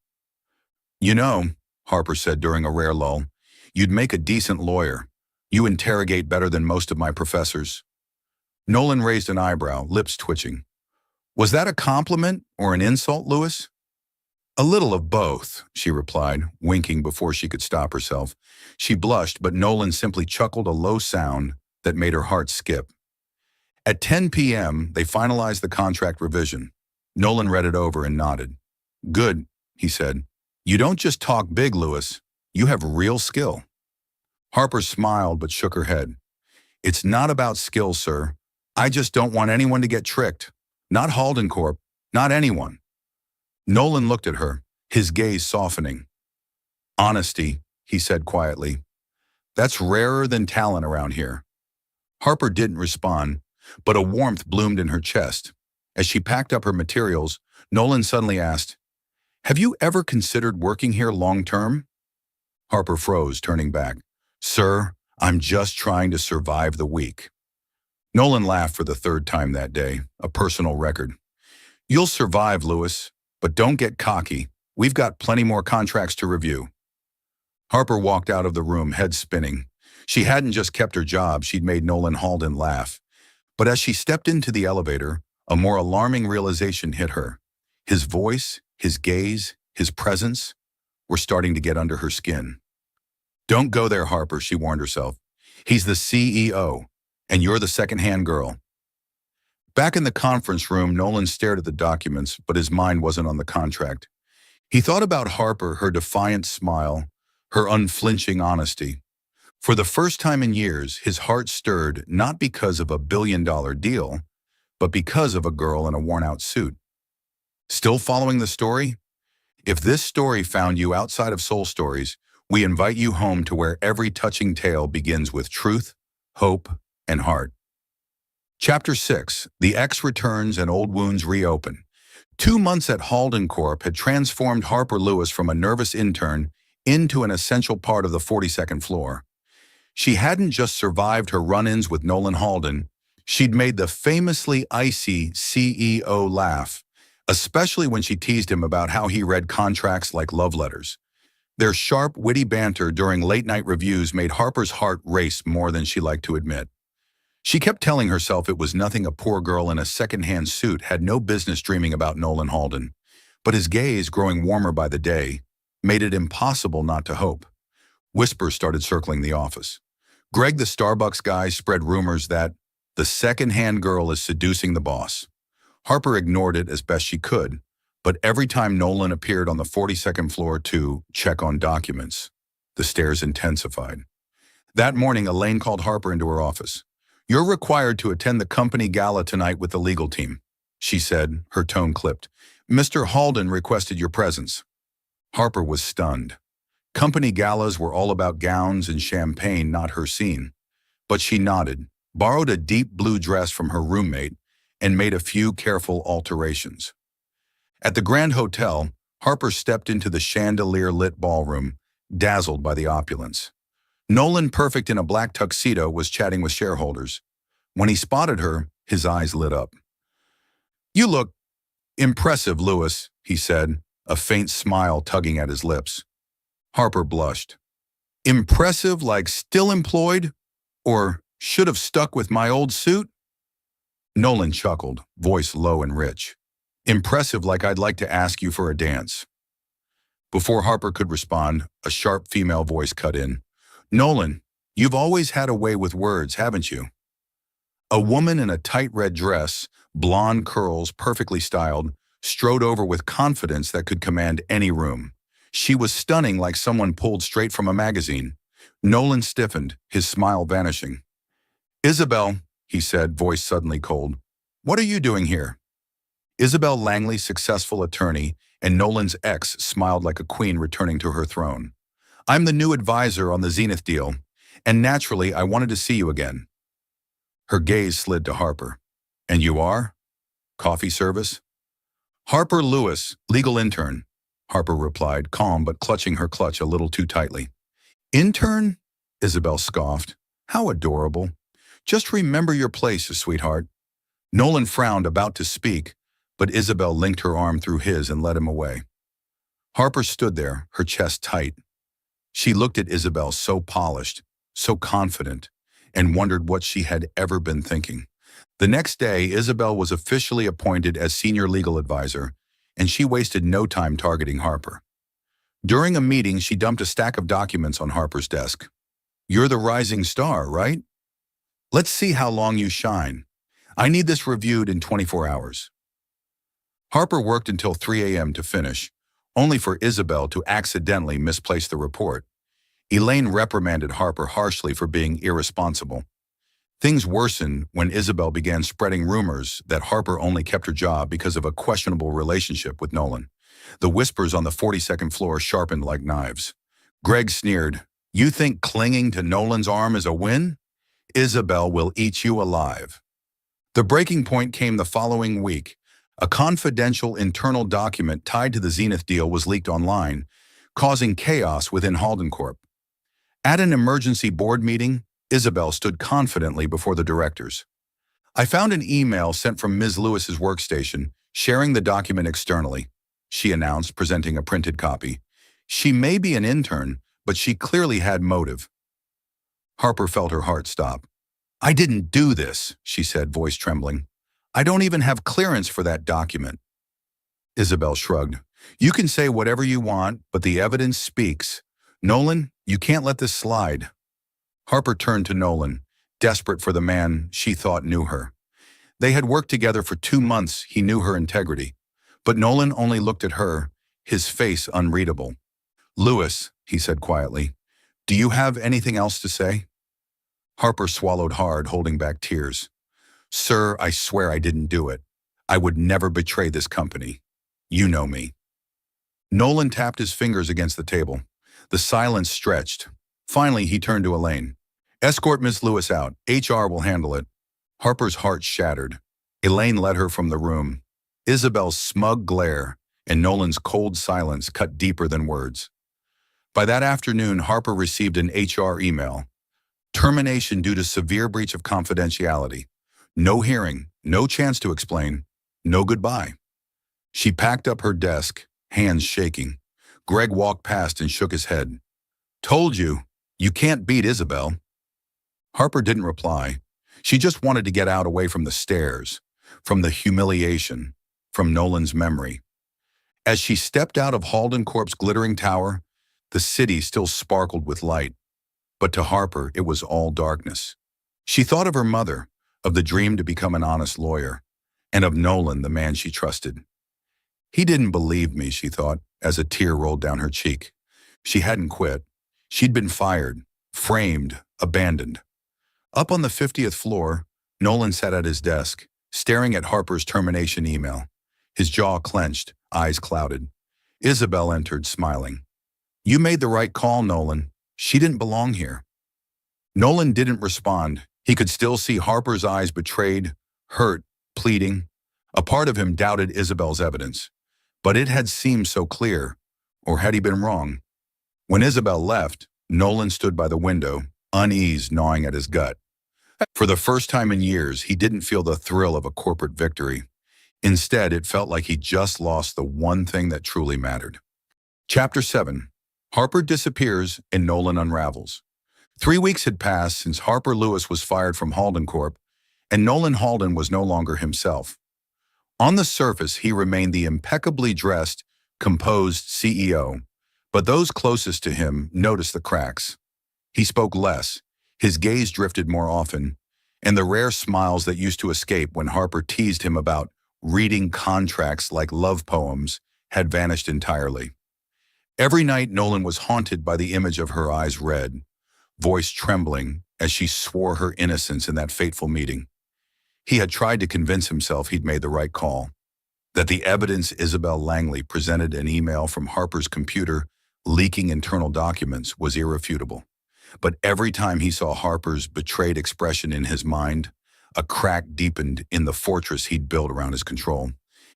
You know, Harper said during a rare lull. You'd make a decent lawyer. You interrogate better than most of my professors. Nolan raised an eyebrow, lips twitching. Was that a compliment or an insult, Lewis? A little of both, she replied, winking before she could stop herself. She blushed, but Nolan simply chuckled a low sound that made her heart skip. At 10 p.m., they finalized the contract revision. Nolan read it over and nodded. Good, he said. You don't just talk big, Lewis. You have real skill. Harper smiled but shook her head. It's not about skill, sir. I just don't want anyone to get tricked. Not Halden Corp, not anyone. Nolan looked at her, his gaze softening. Honesty, he said quietly. That's rarer than talent around here. Harper didn't respond, but a warmth bloomed in her chest. As she packed up her materials, Nolan suddenly asked, Have you ever considered working here long-term? Harper froze, turning back. Sir, I'm just trying to survive the week. Nolan laughed for the third time that day, a personal record. You'll survive, Lewis, but don't get cocky. We've got plenty more contracts to review. Harper walked out of the room, head spinning. She hadn't just kept her job, she'd made Nolan Halden laugh. But as she stepped into the elevator, a more alarming realization hit her. His voice, his gaze, his presence were starting to get under her skin. Don't go there, Harper, she warned herself. He's the CEO, and you're the second-hand girl. Back in the conference room, Nolan stared at the documents, but his mind wasn't on the contract. He thought about Harper, her defiant smile, her unflinching honesty. For the first time in years, his heart stirred not because of a billion-dollar deal, but because of a girl in a worn-out suit. Still following the story? If this story found you outside of Soul Stories, we invite you home to where every touching tale begins with truth, hope, and heart. Chapter 6, The Ex Returns and Old Wounds Reopen. 2 months at Halden Corp had transformed Harper Lewis from a nervous intern into an essential part of the 42nd floor. She hadn't just survived her run-ins with Nolan Halden, she'd made the famously icy CEO laugh, especially when she teased him about how he read contracts like love letters. Their sharp, witty banter during late-night reviews made Harper's heart race more than she liked to admit. She kept telling herself it was nothing a poor girl in a second-hand suit had no business dreaming about Nolan Halden. But his gaze, growing warmer by the day, made it impossible not to hope. Whispers started circling the office. Greg, the Starbucks guy, spread rumors that the second-hand girl is seducing the boss. Harper ignored it as best she could, but every time Nolan appeared on the 42nd floor to check on documents, the stares intensified. That morning, Elaine called Harper into her office. You're required to attend the company gala tonight with the legal team, she said, her tone clipped. Mr. Halden requested your presence. Harper was stunned. Company galas were all about gowns and champagne, not her scene. But she nodded, borrowed a deep blue dress from her roommate, and made a few careful alterations. At the Grand Hotel, Harper stepped into the chandelier-lit ballroom, dazzled by the opulence. Nolan, perfect in a black tuxedo, was chatting with shareholders. When he spotted her, his eyes lit up. You look impressive, Lewis, he said, a faint smile tugging at his lips. Harper blushed. Impressive like still employed? Or should have stuck with my old suit? Nolan chuckled, voice low and rich. Impressive like I'd like to ask you for a dance. Before Harper could respond, a sharp female voice cut in. Nolan, you've always had a way with words, haven't you? A woman in a tight red dress, blonde curls perfectly styled, strode over with confidence that could command any room. She was stunning, like someone pulled straight from a magazine. Nolan stiffened, his smile vanishing. Isabel, he said, voice suddenly cold. What are you doing here? Isabel Langley, successful attorney, and Nolan's ex, smiled like a queen returning to her throne. I'm the new advisor on the Zenith deal, and naturally I wanted to see you again. Her gaze slid to Harper. And you are? Coffee service? Harper Lewis, legal intern, Harper replied, calm but clutching her clutch a little too tightly. Intern? Isabel scoffed. How adorable. Just remember your place, sweetheart. Nolan frowned, about to speak, but Isabel linked her arm through his and led him away. Harper stood there, her chest tight, She looked at Isabel so polished, so confident, and wondered what she had ever been thinking. The next day, Isabel was officially appointed as senior legal advisor, and she wasted no time targeting Harper. During a meeting, she dumped a stack of documents on Harper's desk. "You're the rising star, right? Let's see how long you shine. I need this reviewed in 24 hours." Harper worked until 3 a.m. to finish, only for Isabel to accidentally misplace the report. Elaine reprimanded Harper harshly for being irresponsible. Things worsened when Isabel began spreading rumors that Harper only kept her job because of a questionable relationship with Nolan. The whispers on the 42nd floor sharpened like knives. Greg sneered, "You think clinging to Nolan's arm is a win? Isabel will eat you alive." The breaking point came the following week. A confidential internal document tied to the Zenith deal was leaked online, causing chaos within Halden Corp. At an emergency board meeting, Isabel stood confidently before the directors. "I found an email sent from Ms. Lewis's workstation, sharing the document externally," she announced, presenting a printed copy. "She may be an intern, but she clearly had motive." Harper felt her heart stop. "I didn't do this," she said, voice trembling. "I don't even have clearance for that document." Isabel shrugged. "You can say whatever you want, but the evidence speaks. Nolan, you can't let this slide." Harper turned to Nolan, desperate for the man she thought knew her. They had worked together for 2 months. He knew her integrity. But Nolan only looked at her, his face unreadable. "Lewis," he said quietly, "do you have anything else to say?" Harper swallowed hard, holding back tears. "Sir, I swear I didn't do it. I would never betray this company. You know me." Nolan tapped his fingers against the table. The silence stretched. Finally, he turned to Elaine. "Escort Miss Lewis out. HR will handle it." Harper's heart shattered. Elaine led her from the room. Isabel's smug glare and Nolan's cold silence cut deeper than words. By that afternoon, Harper received an HR email. Termination due to severe breach of confidentiality. No hearing, no chance to explain, no goodbye. She packed up her desk, hands shaking. Greg walked past and shook his head. "Told you, you can't beat Isabel." Harper didn't reply. She just wanted to get out away from the stairs, from the humiliation, from Nolan's memory. As she stepped out of Halden Corp's glittering tower, the city still sparkled with light. But to Harper, it was all darkness. She thought of her mother, of the dream to become an honest lawyer, and of Nolan, the man she trusted. "He didn't believe me," she thought, as a tear rolled down her cheek. She hadn't quit. She'd been fired, framed, abandoned. Up on the 50th floor, Nolan sat at his desk, staring at Harper's termination email. His jaw clenched, eyes clouded. Isabel entered, smiling. "You made the right call, Nolan. She didn't belong here." Nolan didn't respond. He could still see Harper's eyes, betrayed, hurt, pleading. A part of him doubted Isabel's evidence. But it had seemed so clear. Or had he been wrong? When Isabel left, Nolan stood by the window, unease gnawing at his gut. For the first time in years, he didn't feel the thrill of a corporate victory. Instead, it felt like he just lost the one thing that truly mattered. Chapter 7. Harper disappears and Nolan unravels. 3 weeks had passed since Harper Lewis was fired from Halden Corp, and Nolan Halden was no longer himself. On the surface, he remained the impeccably dressed, composed CEO, but those closest to him noticed the cracks. He spoke less, his gaze drifted more often, and the rare smiles that used to escape when Harper teased him about reading contracts like love poems had vanished entirely. Every night, Nolan was haunted by the image of her eyes red, voice trembling as she swore her innocence in that fateful meeting. He had tried to convince himself he'd made the right call, that the evidence Isabel Langley presented an email from Harper's computer leaking internal documents was irrefutable. But every time he saw Harper's betrayed expression in his mind, a crack deepened in the fortress he'd built around his control.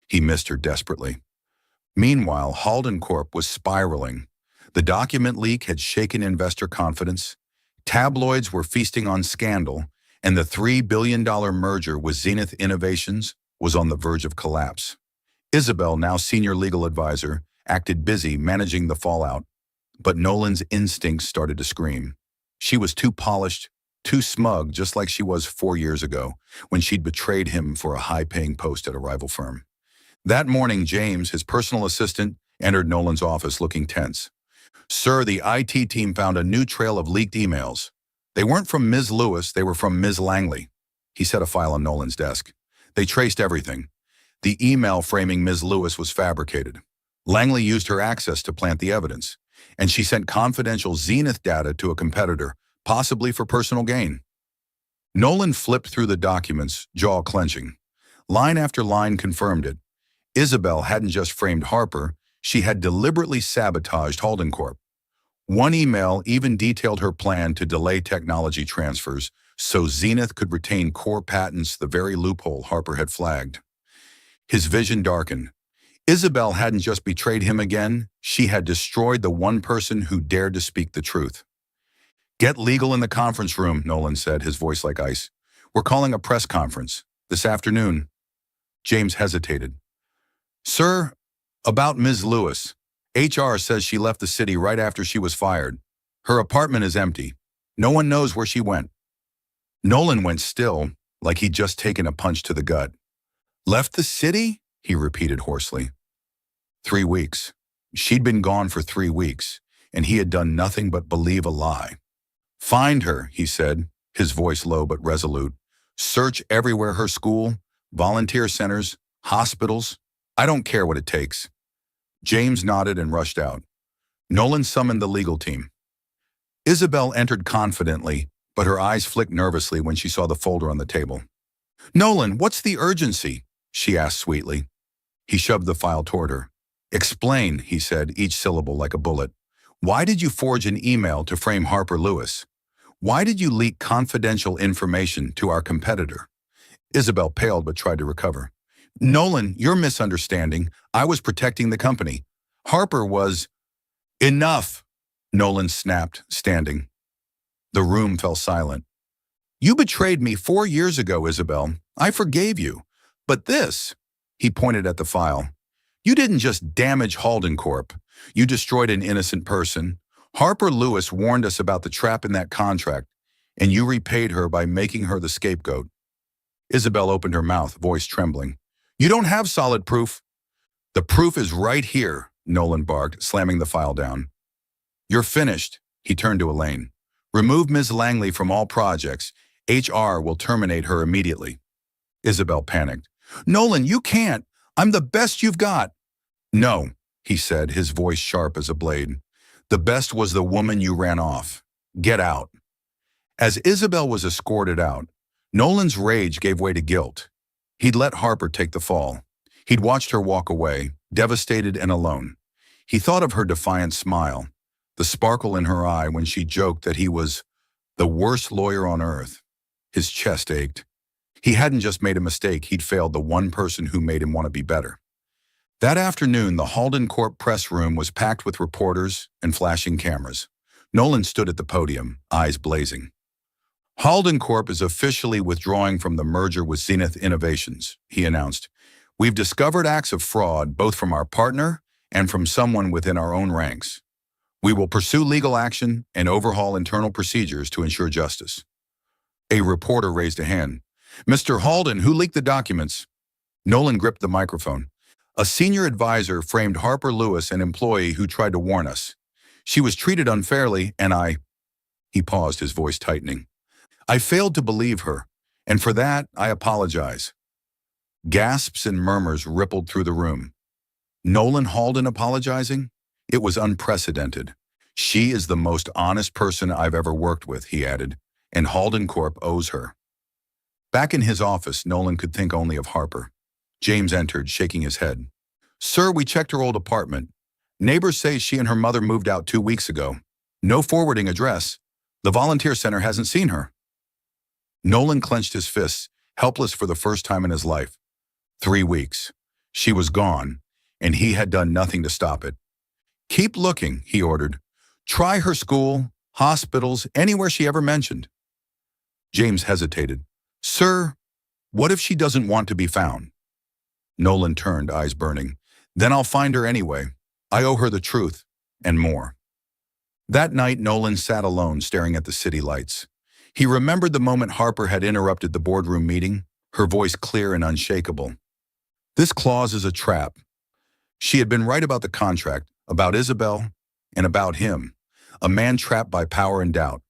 He missed her desperately. Meanwhile, Halden Corp was spiraling. The document leak had shaken investor confidence. Tabloids were feasting on scandal, and the $3 billion merger with Zenith Innovations was on the verge of collapse. Isabel, now senior legal advisor, acted busy managing the fallout. But Nolan's instincts started to scream. She was too polished, too smug, just like she was 4 years ago, when she'd betrayed him for a high-paying post at a rival firm. That morning, James, his personal assistant, entered Nolan's office looking tense. "Sir, the IT team found a new trail of leaked emails. They weren't from Ms. Lewis, they were from Ms. Langley." He set a file on Nolan's desk. "They traced everything. The email framing Ms. Lewis was fabricated. Langley used her access to plant the evidence, and she sent confidential Zenith data to a competitor, possibly for personal gain." Nolan flipped through the documents, jaw clenching. Line after line confirmed it. Isabel hadn't just framed Harper, she had deliberately sabotaged Halden Corp. One email even detailed her plan to delay technology transfers so Zenith could retain core patents, the very loophole Harper had flagged. His vision darkened. Isabel hadn't just betrayed him again, she had destroyed the one person who dared to speak the truth. "Get legal in the conference room," Nolan said, his voice like ice. "We're calling a press conference this afternoon." James hesitated. "Sir, about Ms. Lewis. HR says she left the city right after she was fired. Her apartment is empty. No one knows where she went." Nolan went still, like he'd just taken a punch to the gut. "Left the city?" he repeated hoarsely. 3 weeks. She'd been gone for 3 weeks, and he had done nothing but believe a lie. "Find her," he said, his voice low but resolute. "Search everywhere, her school, volunteer centers, hospitals. I don't care what it takes." James nodded and rushed out. Nolan summoned the legal team. Isabel entered confidently, but her eyes flicked nervously when she saw the folder on the table. "Nolan, what's the urgency?" she asked sweetly. He shoved the file toward her. "Explain," he said, each syllable like a bullet. "Why did you forge an email to frame Harper Lewis? Why did you leak confidential information to our competitor?" Isabel paled but tried to recover. "Nolan, you're misunderstanding. I was protecting the company. Harper was—" "Enough!" Nolan snapped, standing. The room fell silent. "You betrayed me 4 years ago, Isabel. I forgave you. But this," he pointed at the file, "you didn't just damage Halden Corp. You destroyed an innocent person. Harper Lewis warned us about the trap in that contract, and you repaid her by making her the scapegoat." Isabel opened her mouth, voice trembling. "You don't have solid proof." "The proof is right here," Nolan barked, slamming the file down. "You're finished," he turned to Elaine. "Remove Ms. Langley from all projects. HR will terminate her immediately." Isabel panicked. "Nolan, you can't. I'm the best you've got." "No," he said, his voice sharp as a blade. "The best was the woman you ran off. Get out." As Isabel was escorted out, Nolan's rage gave way to guilt. He'd let Harper take the fall. He'd watched her walk away, devastated and alone. He thought of her defiant smile, the sparkle in her eye when she joked that he was the worst lawyer on earth. His chest ached. He hadn't just made a mistake, he'd failed the one person who made him want to be better. That afternoon, the Halden Corp press room was packed with reporters and flashing cameras. Nolan stood at the podium, eyes blazing. "Halden Corp is officially withdrawing from the merger with Zenith Innovations," he announced. "We've discovered acts of fraud both from our partner and from someone within our own ranks. We will pursue legal action and overhaul internal procedures to ensure justice." A reporter raised a hand. "Mr. Halden, who leaked the documents?" Nolan gripped the microphone. "A senior advisor framed Harper Lewis, an employee who tried to warn us. She was treated unfairly, and I—" He paused, his voice tightening. "I failed to believe her, and for that, I apologize." Gasps and murmurs rippled through the room. Nolan Halden apologizing? It was unprecedented. "She is the most honest person I've ever worked with," he added, "and Halden Corp owes her." Back in his office, Nolan could think only of Harper. James entered, shaking his head. "Sir, we checked her old apartment. Neighbors say she and her mother moved out 2 weeks ago. No forwarding address. The volunteer center hasn't seen her." Nolan clenched his fists, helpless for the first time in his life. 3 weeks. She was gone, and he had done nothing to stop it. "Keep looking," he ordered. "Try her school, hospitals, anywhere she ever mentioned." James hesitated. "Sir, what if she doesn't want to be found?" Nolan turned, eyes burning. "Then I'll find her anyway. I owe her the truth, and more." That night, Nolan sat alone, staring at the city lights. He remembered the moment Harper had interrupted the boardroom meeting, her voice clear and unshakable. This clause is a trap. She had been right about the contract, about Isabel, and about him, a man trapped by power and doubt.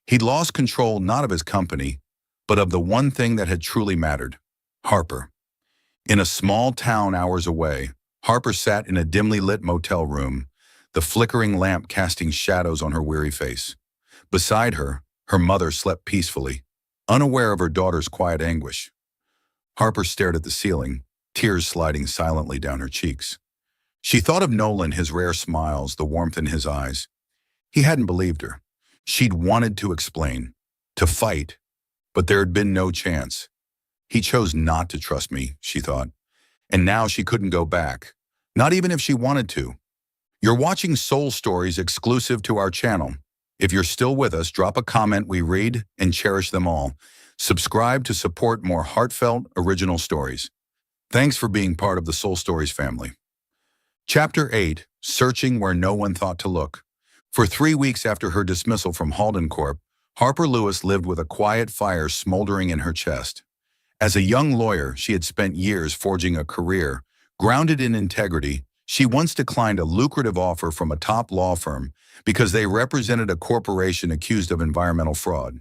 He'd lost control not of his company, but of the one thing that had truly mattered, Harper. In a small town hours away, Harper sat in a dimly lit motel room, the flickering lamp casting shadows on her weary face. Beside her, her mother slept peacefully, unaware of her daughter's quiet anguish. Harper stared at the ceiling, tears sliding silently down her cheeks. She thought of Nolan, his rare smiles, the warmth in his eyes. He hadn't believed her. She'd wanted to explain, to fight, but there had been no chance. He chose not to trust me, she thought. And now she couldn't go back, not even if she wanted to. You're watching Soul Stories exclusive to our channel. If you're still with us, drop a comment. We read and cherish them all. Subscribe to support more heartfelt, original stories. Thanks for being part of the Soul Stories family. Chapter 8, Searching Where No One Thought to Look. For 3 weeks after her dismissal from Halden Corp, Harper Lewis lived with a quiet fire smoldering in her chest. As a young lawyer, she had spent years forging a career. Grounded in integrity, she once declined a lucrative offer from a top law firm because they represented a corporation accused of environmental fraud.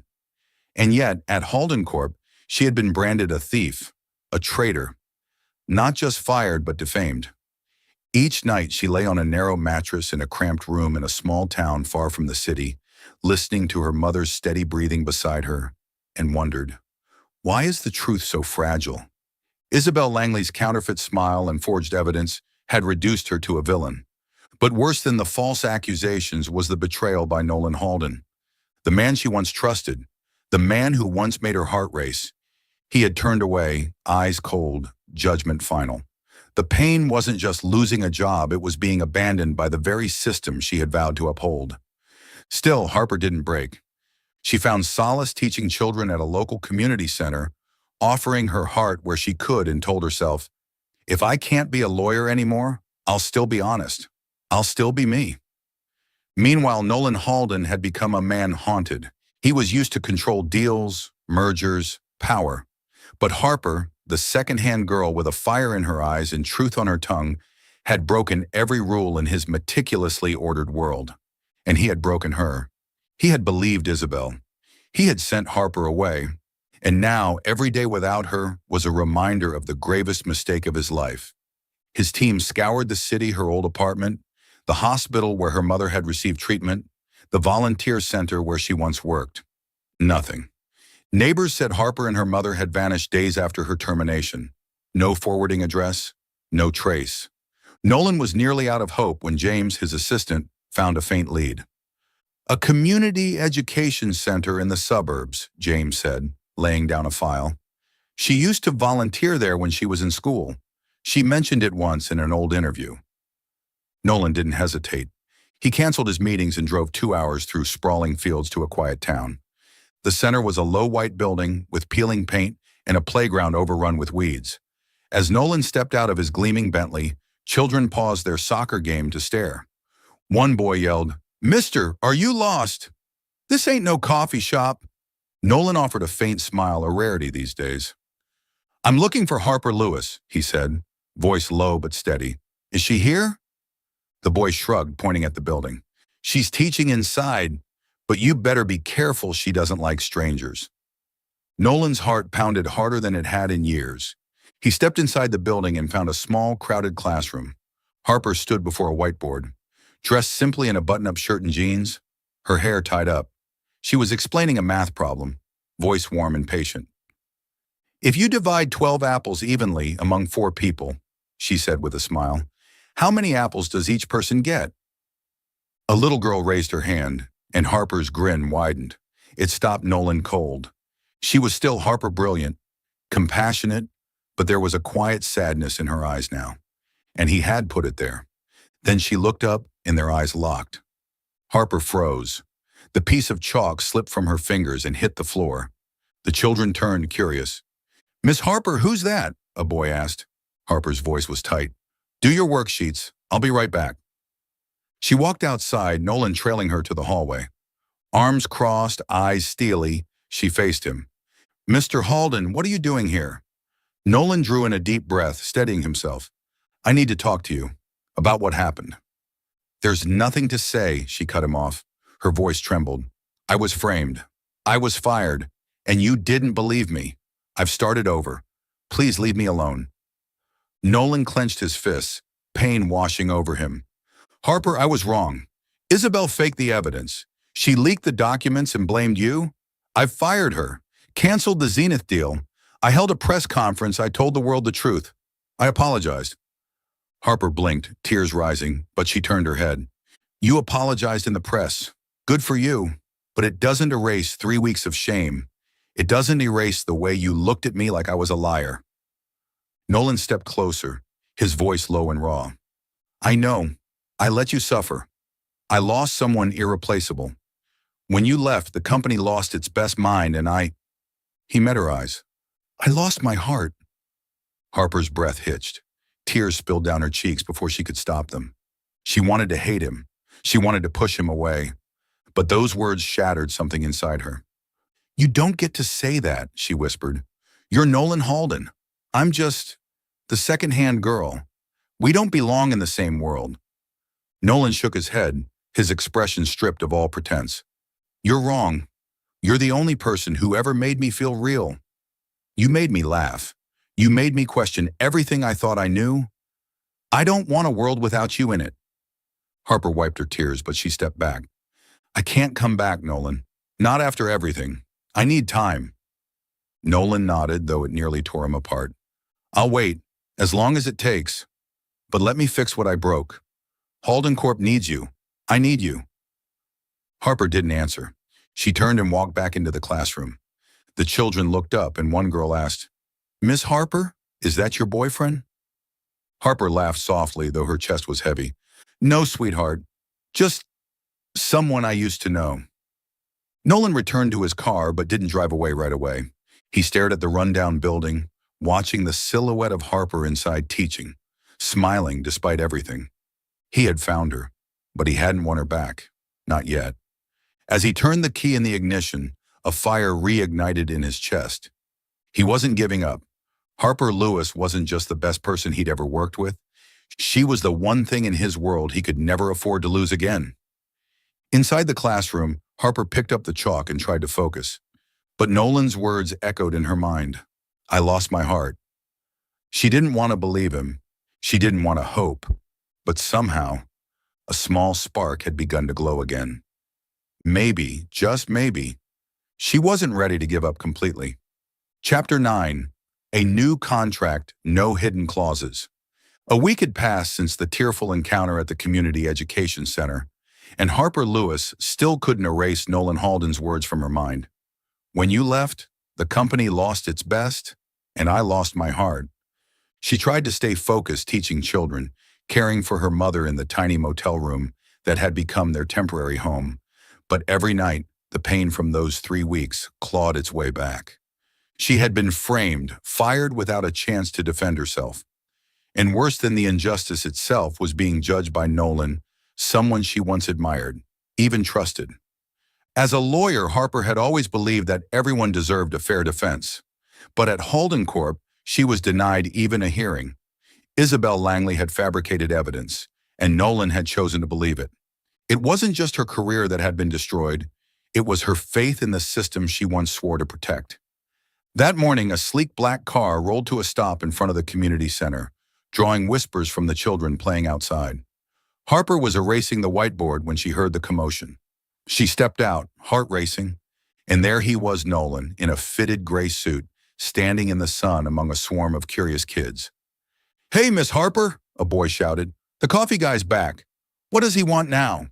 And yet, at Halden Corp, she had been branded a thief, a traitor. Not just fired, but defamed. Each night, she lay on a narrow mattress in a cramped room in a small town far from the city, listening to her mother's steady breathing beside her, and wondered, why is the truth so fragile? Isabel Langley's counterfeit smile and forged evidence had reduced her to a villain. But worse than the false accusations was the betrayal by Nolan Halden, the man she once trusted, the man who once made her heart race. He had turned away, eyes cold, judgment final. The pain wasn't just losing a job, it was being abandoned by the very system she had vowed to uphold. Still, Harper didn't break. She found solace teaching children at a local community center, offering her heart where she could, and told herself, if I can't be a lawyer anymore, I'll still be honest. I'll still be me. Meanwhile, Nolan Halden had become a man haunted. He was used to control deals, mergers, power. But Harper, the second-hand girl with a fire in her eyes and truth on her tongue, had broken every rule in his meticulously ordered world. And he had broken her. He had believed Isabel. He had sent Harper away. And now, every day without her was a reminder of the gravest mistake of his life. His team scoured the city, her old apartment, the hospital where her mother had received treatment, the volunteer center where she once worked. Nothing. Neighbors said Harper and her mother had vanished days after her termination. No forwarding address, no trace. Nolan was nearly out of hope when James, his assistant, found a faint lead. A community education center in the suburbs, James said, laying down a file. She used to volunteer there when she was in school. She mentioned it once in an old interview. Nolan didn't hesitate. He canceled his meetings and drove 2 hours through sprawling fields to a quiet town. The center was a low white building with peeling paint and a playground overrun with weeds. As Nolan stepped out of his gleaming Bentley, children paused their soccer game to stare. One boy yelled, "Mister, are you lost? This ain't no coffee shop." Nolan offered a faint smile, a rarity these days. "I'm looking for Harper Lewis," he said, voice low but steady. "Is she here?" The boy shrugged, pointing at the building. "She's teaching inside, but you better be careful she doesn't like strangers." Nolan's heart pounded harder than it had in years. He stepped inside the building and found a small, crowded classroom. Harper stood before a whiteboard, dressed simply in a button-up shirt and jeans, her hair tied up. She was explaining a math problem, voice warm and patient. "If you divide 12 apples evenly among 4 people," she said with a smile, "how many apples does each person get?" A little girl raised her hand, and Harper's grin widened. It stopped Nolan cold. She was still Harper brilliant, compassionate, but there was a quiet sadness in her eyes now. And he had put it there. Then she looked up, and their eyes locked. Harper froze. The piece of chalk slipped from her fingers and hit the floor. The children turned, curious. "Miss Harper, who's that?" a boy asked. Harper's voice was tight. "Do your worksheets. I'll be right back." She walked outside, Nolan trailing her to the hallway. Arms crossed, eyes steely, she faced him. "Mr. Halden, what are you doing here?" Nolan drew in a deep breath, steadying himself. "I need to talk to you about what happened." "There's nothing to say," she cut him off. Her voice trembled. "I was framed. I was fired. And you didn't believe me. I've started over. Please leave me alone." Nolan clenched his fists, pain washing over him. "Harper, I was wrong. Isabel faked the evidence. She leaked the documents and blamed you. I've fired her, canceled the Zenith deal. I held a press conference. I told the world the truth. I apologized." Harper blinked, tears rising, but she turned her head. "You apologized in the press. Good for you. But it doesn't erase 3 weeks of shame. It doesn't erase the way you looked at me like I was a liar." Nolan stepped closer, his voice low and raw. "I know. I let you suffer. I lost someone irreplaceable. When you left, the company lost its best mind and I—" He met her eyes. "I lost my heart." Harper's breath hitched. Tears spilled down her cheeks before she could stop them. She wanted to hate him. She wanted to push him away. But those words shattered something inside her. "You don't get to say that," she whispered. "You're Nolan Halden. I'm just the second-hand girl. We don't belong in the same world." Nolan shook his head, his expression stripped of all pretense. "You're wrong. You're the only person who ever made me feel real. You made me laugh. You made me question everything I thought I knew. I don't want a world without you in it." Harper wiped her tears, but she stepped back. "I can't come back, Nolan. Not after everything. I need time." Nolan nodded, though it nearly tore him apart. "I'll wait, as long as it takes. But let me fix what I broke. Halden Corp needs you. I need you." Harper didn't answer. She turned and walked back into the classroom. The children looked up, and one girl asked, "Miss Harper, is that your boyfriend?" Harper laughed softly, though her chest was heavy. "No, sweetheart. Just someone I used to know." Nolan returned to his car but didn't drive away right away. He stared at the rundown building, watching the silhouette of Harper inside teaching, smiling despite everything. He had found her, but he hadn't won her back. Not yet. As he turned the key in the ignition, a fire reignited in his chest. He wasn't giving up. Harper Lewis wasn't just the best person he'd ever worked with. She was the one thing in his world he could never afford to lose again. Inside the classroom, Harper picked up the chalk and tried to focus. But Nolan's words echoed in her mind. "I lost my heart." She didn't want to believe him. She didn't want to hope. But somehow, a small spark had begun to glow again. Maybe, just maybe, she wasn't ready to give up completely. Chapter 9. A new contract, no hidden clauses. A week had passed since the tearful encounter at the Community Education Center, and Harper Lewis still couldn't erase Nolan Halden's words from her mind. "When you left, the company lost its best, and I lost my heart." She tried to stay focused teaching children, caring for her mother in the tiny motel room that had become their temporary home. But every night, the pain from those 3 weeks clawed its way back. She had been framed, fired without a chance to defend herself. And worse than the injustice itself was being judged by Nolan, someone she once admired, even trusted. As a lawyer, Harper had always believed that everyone deserved a fair defense. But at Halden Corp, she was denied even a hearing. Isabel Langley had fabricated evidence, and Nolan had chosen to believe it. It wasn't just her career that had been destroyed. It was her faith in the system she once swore to protect. That morning, a sleek black car rolled to a stop in front of the community center, drawing whispers from the children playing outside. Harper was erasing the whiteboard when she heard the commotion. She stepped out, heart racing, and there he was, Nolan, in a fitted gray suit, standing in the sun among a swarm of curious kids. "Hey, Miss Harper," a boy shouted. "The coffee guy's back. What does he want now?"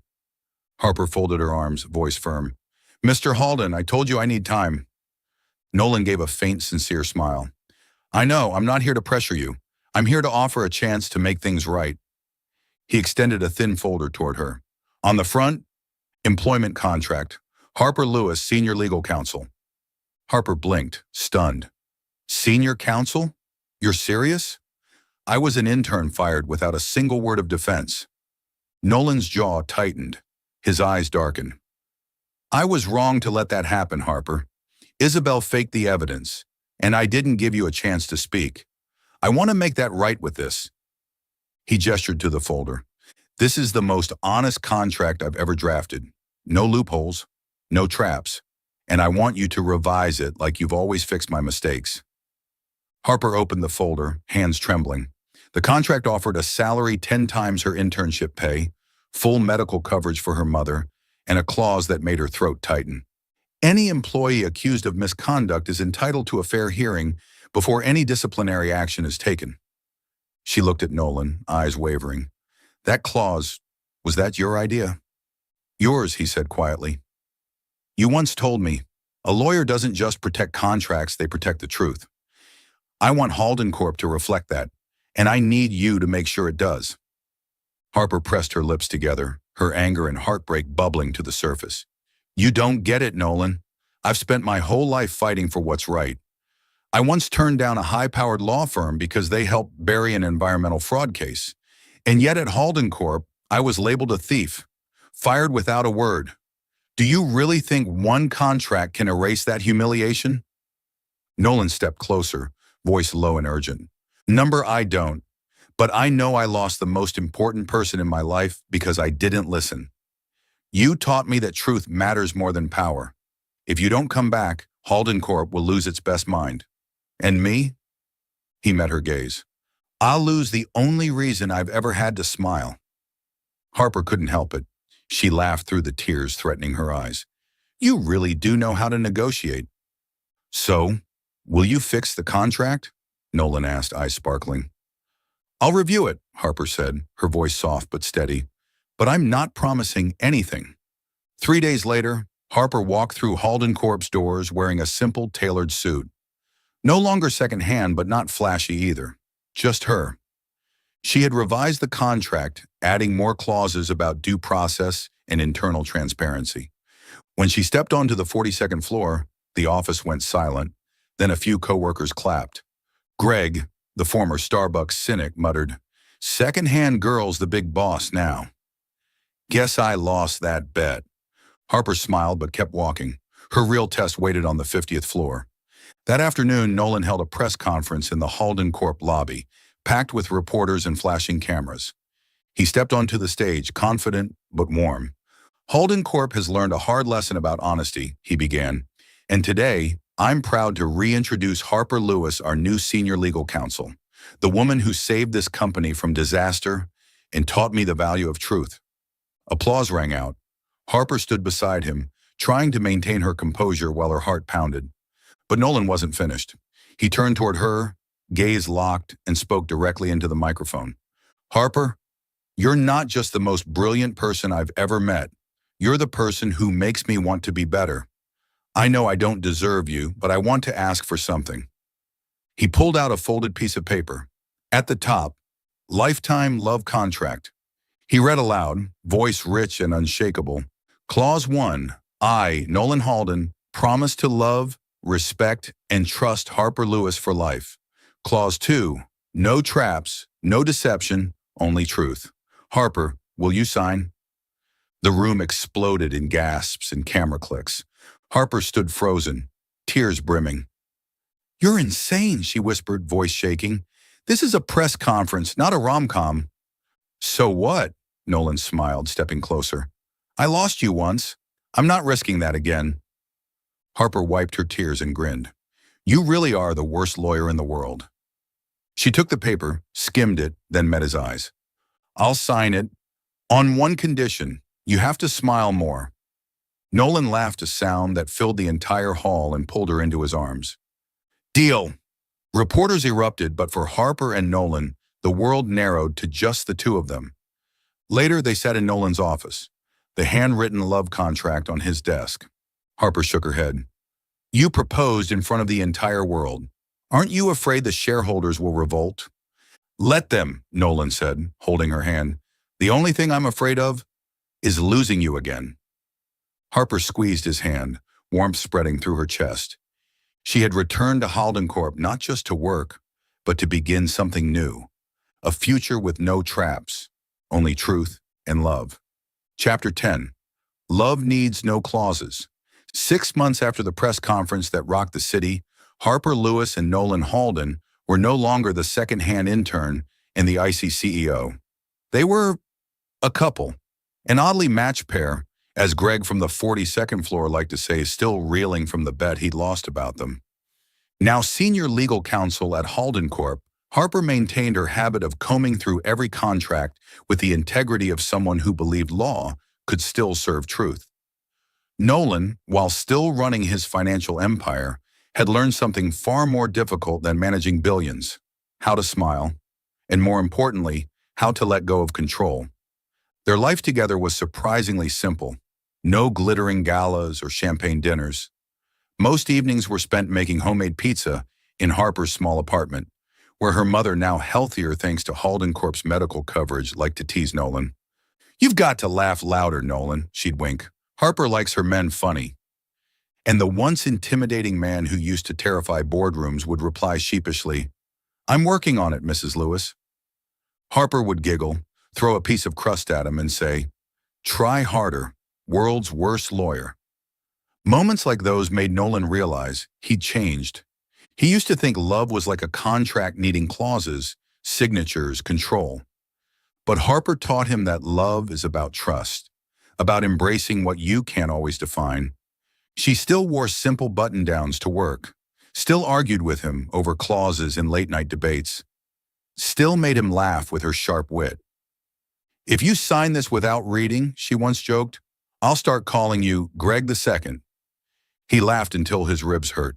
Harper folded her arms, voice firm. "Mr. Halden, I told you I need time." Nolan gave a faint, sincere smile. "I know, I'm not here to pressure you. I'm here to offer a chance to make things right." He extended a thin folder toward her. On the front, employment contract. Harper Lewis, Senior Legal Counsel. Harper blinked, stunned. "Senior counsel? You're serious? I was an intern fired without a single word of defense." Nolan's jaw tightened. His eyes darkened. I was wrong to let that happen, Harper. Isabel faked the evidence, and I didn't give you a chance to speak. I want to make that right with this. He gestured to the folder. This is the most honest contract I've ever drafted. No loopholes, no traps, and I want you to revise it like you've always fixed my mistakes. Harper opened the folder, hands trembling. The contract offered a salary 10 times her internship pay, full medical coverage for her mother, and a clause that made her throat tighten. Any employee accused of misconduct is entitled to a fair hearing before any disciplinary action is taken. She looked at Nolan, eyes wavering. That clause, was that your idea? Yours, he said quietly. You once told me, a lawyer doesn't just protect contracts, they protect the truth. I want Halden Corp to reflect that, and I need you to make sure it does. Harper pressed her lips together, her anger and heartbreak bubbling to the surface. You don't get it, Nolan. I've spent my whole life fighting for what's right. I once turned down a high-powered law firm because they helped bury an environmental fraud case. And yet at Halden Corp, I was labeled a thief, fired without a word. Do you really think one contract can erase that humiliation? Nolan stepped closer, voice low and urgent. Number, I don't. But I know I lost the most important person in my life because I didn't listen. You taught me that truth matters more than power. If you don't come back, Halden Corp will lose its best mind. And me? He met her gaze. I'll lose the only reason I've ever had to smile. Harper couldn't help it. She laughed through the tears threatening her eyes. You really do know how to negotiate. So, will you fix the contract? Nolan asked, eyes sparkling. I'll review it, Harper said, her voice soft but steady. But I'm not promising anything. 3 days later, Harper walked through Halden Corp's doors wearing a simple tailored suit. No longer secondhand, but not flashy either. Just her. She had revised the contract, adding more clauses about due process and internal transparency. When she stepped onto the 42nd floor, the office went silent. Then a few coworkers clapped. Greg, the former Starbucks cynic, muttered, "Second-hand girl's the big boss now." Guess I lost that bet. Harper smiled but kept walking. Her real test waited on the 50th floor. That afternoon, Nolan held a press conference in the Halden Corp lobby, packed with reporters and flashing cameras. He stepped onto the stage, confident but warm. Halden Corp has learned a hard lesson about honesty, he began. And today, I'm proud to reintroduce Harper Lewis, our new senior legal counsel, the woman who saved this company from disaster and taught me the value of truth. Applause rang out. Harper stood beside him, trying to maintain her composure while her heart pounded. But Nolan wasn't finished. He turned toward her, gaze locked, and spoke directly into the microphone. Harper, you're not just the most brilliant person I've ever met. You're the person who makes me want to be better. I know I don't deserve you, but I want to ask for something. He pulled out a folded piece of paper. At the top, lifetime love contract. He read aloud, voice rich and unshakable. Clause 1, I, Nolan Halden, promise to love, respect, and trust Harper Lewis for life. Clause 2, no traps, no deception, only truth. Harper, will you sign? The room exploded in gasps and camera clicks. Harper stood frozen, tears brimming. You're insane, she whispered, voice shaking. This is a press conference, not a rom-com. So what? Nolan smiled, stepping closer. I lost you once. I'm not risking that again. Harper wiped her tears and grinned. You really are the worst lawyer in the world. She took the paper, skimmed it, then met his eyes. I'll sign it. On one condition, you have to smile more. Nolan laughed a sound that filled the entire hall and pulled her into his arms. Deal. Reporters erupted, but for Harper and Nolan, the world narrowed to just the two of them. Later, they sat in Nolan's office, the handwritten love contract on his desk. Harper shook her head. You proposed in front of the entire world. Aren't you afraid the shareholders will revolt? Let them, Nolan said, holding her hand. The only thing I'm afraid of is losing you again. Harper squeezed his hand, warmth spreading through her chest. She had returned to Halden Corp not just to work, but to begin something new. A future with no traps, only truth and love. Chapter 10. Love Needs No Clauses. 6 months after the press conference that rocked the city, Harper Lewis and Nolan Halden were no longer the second-hand intern and the icy CEO. They were a couple, an oddly matched pair, as Greg from the 42nd floor liked to say, still reeling from the bet he'd lost about them. Now senior legal counsel at Halden Corp, Harper maintained her habit of combing through every contract with the integrity of someone who believed law could still serve truth. Nolan, while still running his financial empire, had learned something far more difficult than managing billions: how to smile, and more importantly, how to let go of control. Their life together was surprisingly simple. No glittering galas or champagne dinners. Most evenings were spent making homemade pizza in Harper's small apartment, where her mother, now healthier thanks to Halden Corp's medical coverage, liked to tease Nolan. "You've got to laugh louder, Nolan," she'd wink. "Harper likes her men funny." And the once intimidating man who used to terrify boardrooms would reply sheepishly, "I'm working on it, Mrs. Lewis." Harper would giggle, throw a piece of crust at him, and say, "Try harder, world's worst lawyer." Moments like those made Nolan realize he'd changed. He used to think love was like a contract needing clauses, signatures, control. But Harper taught him that love is about trust, about embracing what you can't always define. She still wore simple button-downs to work, still argued with him over clauses in late-night debates, still made him laugh with her sharp wit. "If you sign this without reading," she once joked, "I'll start calling you Greg the Second." He laughed until his ribs hurt.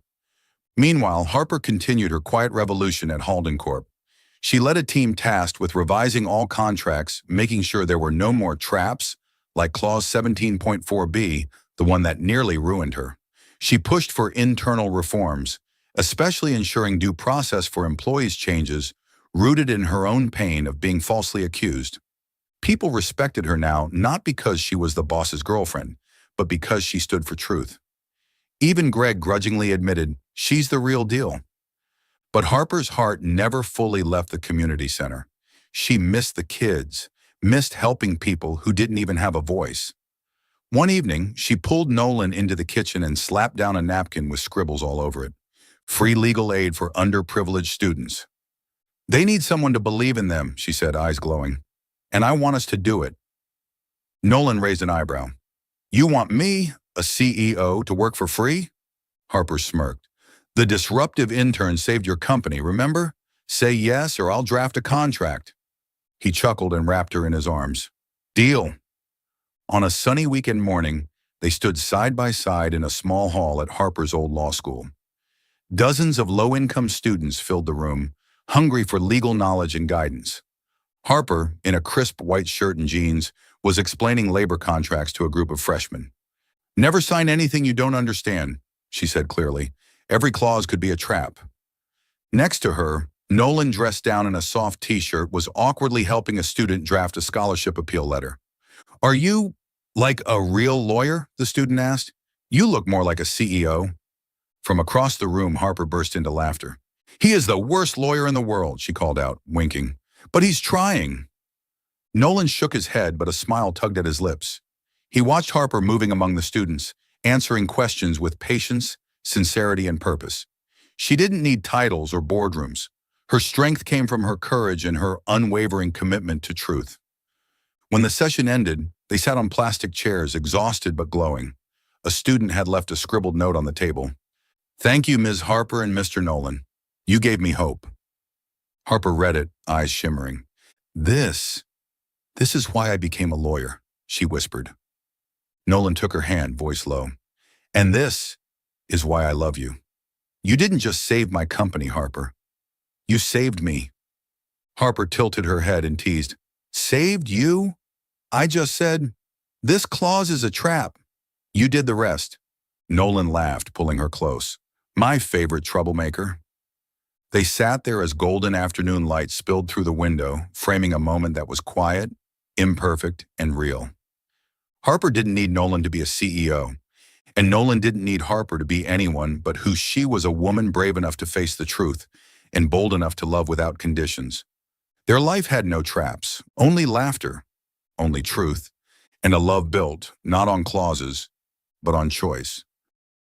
Meanwhile, Harper continued her quiet revolution at Halden Corp. She led a team tasked with revising all contracts, making sure there were no more traps, like Clause 17.4b, the one that nearly ruined her. She pushed for internal reforms, especially ensuring due process for employees changes, rooted in her own pain of being falsely accused. People respected her now not because she was the boss's girlfriend, but because she stood for truth. Even Greg grudgingly admitted, "She's the real deal." But Harper's heart never fully left the community center. She missed the kids, missed helping people who didn't even have a voice. One evening, she pulled Nolan into the kitchen and slapped down a napkin with scribbles all over it. "Free legal aid for underprivileged students." "They need someone to believe in them," she said, eyes glowing. "And I want us to do it." Nolan raised an eyebrow. "You want me, a CEO, to work for free?" Harper smirked. "The disruptive intern saved your company, remember? Say yes or I'll draft a contract." He chuckled and wrapped her in his arms. "Deal." On a sunny weekend morning, they stood side by side in a small hall at Harper's old law school. Dozens of low-income students filled the room, hungry for legal knowledge and guidance. Harper, in a crisp white shirt and jeans, was explaining labor contracts to a group of freshmen. "Never sign anything you don't understand," she said clearly. "Every clause could be a trap." Next to her, Nolan, dressed down in a soft t-shirt, was awkwardly helping a student draft a scholarship appeal letter. "Are you, like, a real lawyer?" the student asked. "You look more like a CEO." From across the room, Harper burst into laughter. "He is the worst lawyer in the world," she called out, winking. "But he's trying." Nolan shook his head, but a smile tugged at his lips. He watched Harper moving among the students, answering questions with patience, sincerity, and purpose. She didn't need titles or boardrooms. Her strength came from her courage and her unwavering commitment to truth. When the session ended, they sat on plastic chairs, exhausted but glowing. A student had left a scribbled note on the table. "Thank you, Ms. Harper and Mr. Nolan. You gave me hope." Harper read it, eyes shimmering. This is why I became a lawyer," she whispered. Nolan took her hand, voice low. "And this is why I love you. You didn't just save my company, Harper. You saved me." Harper tilted her head and teased, "Saved you? I just said, this clause is a trap. You did the rest." Nolan laughed, pulling her close. "My favorite troublemaker." They sat there as golden afternoon light spilled through the window, framing a moment that was quiet, imperfect, and real. Harper didn't need Nolan to be a CEO, and Nolan didn't need Harper to be anyone but who she was: a woman brave enough to face the truth and bold enough to love without conditions. Their life had no traps, only laughter. only truth, and a love built not on clauses, but on choice.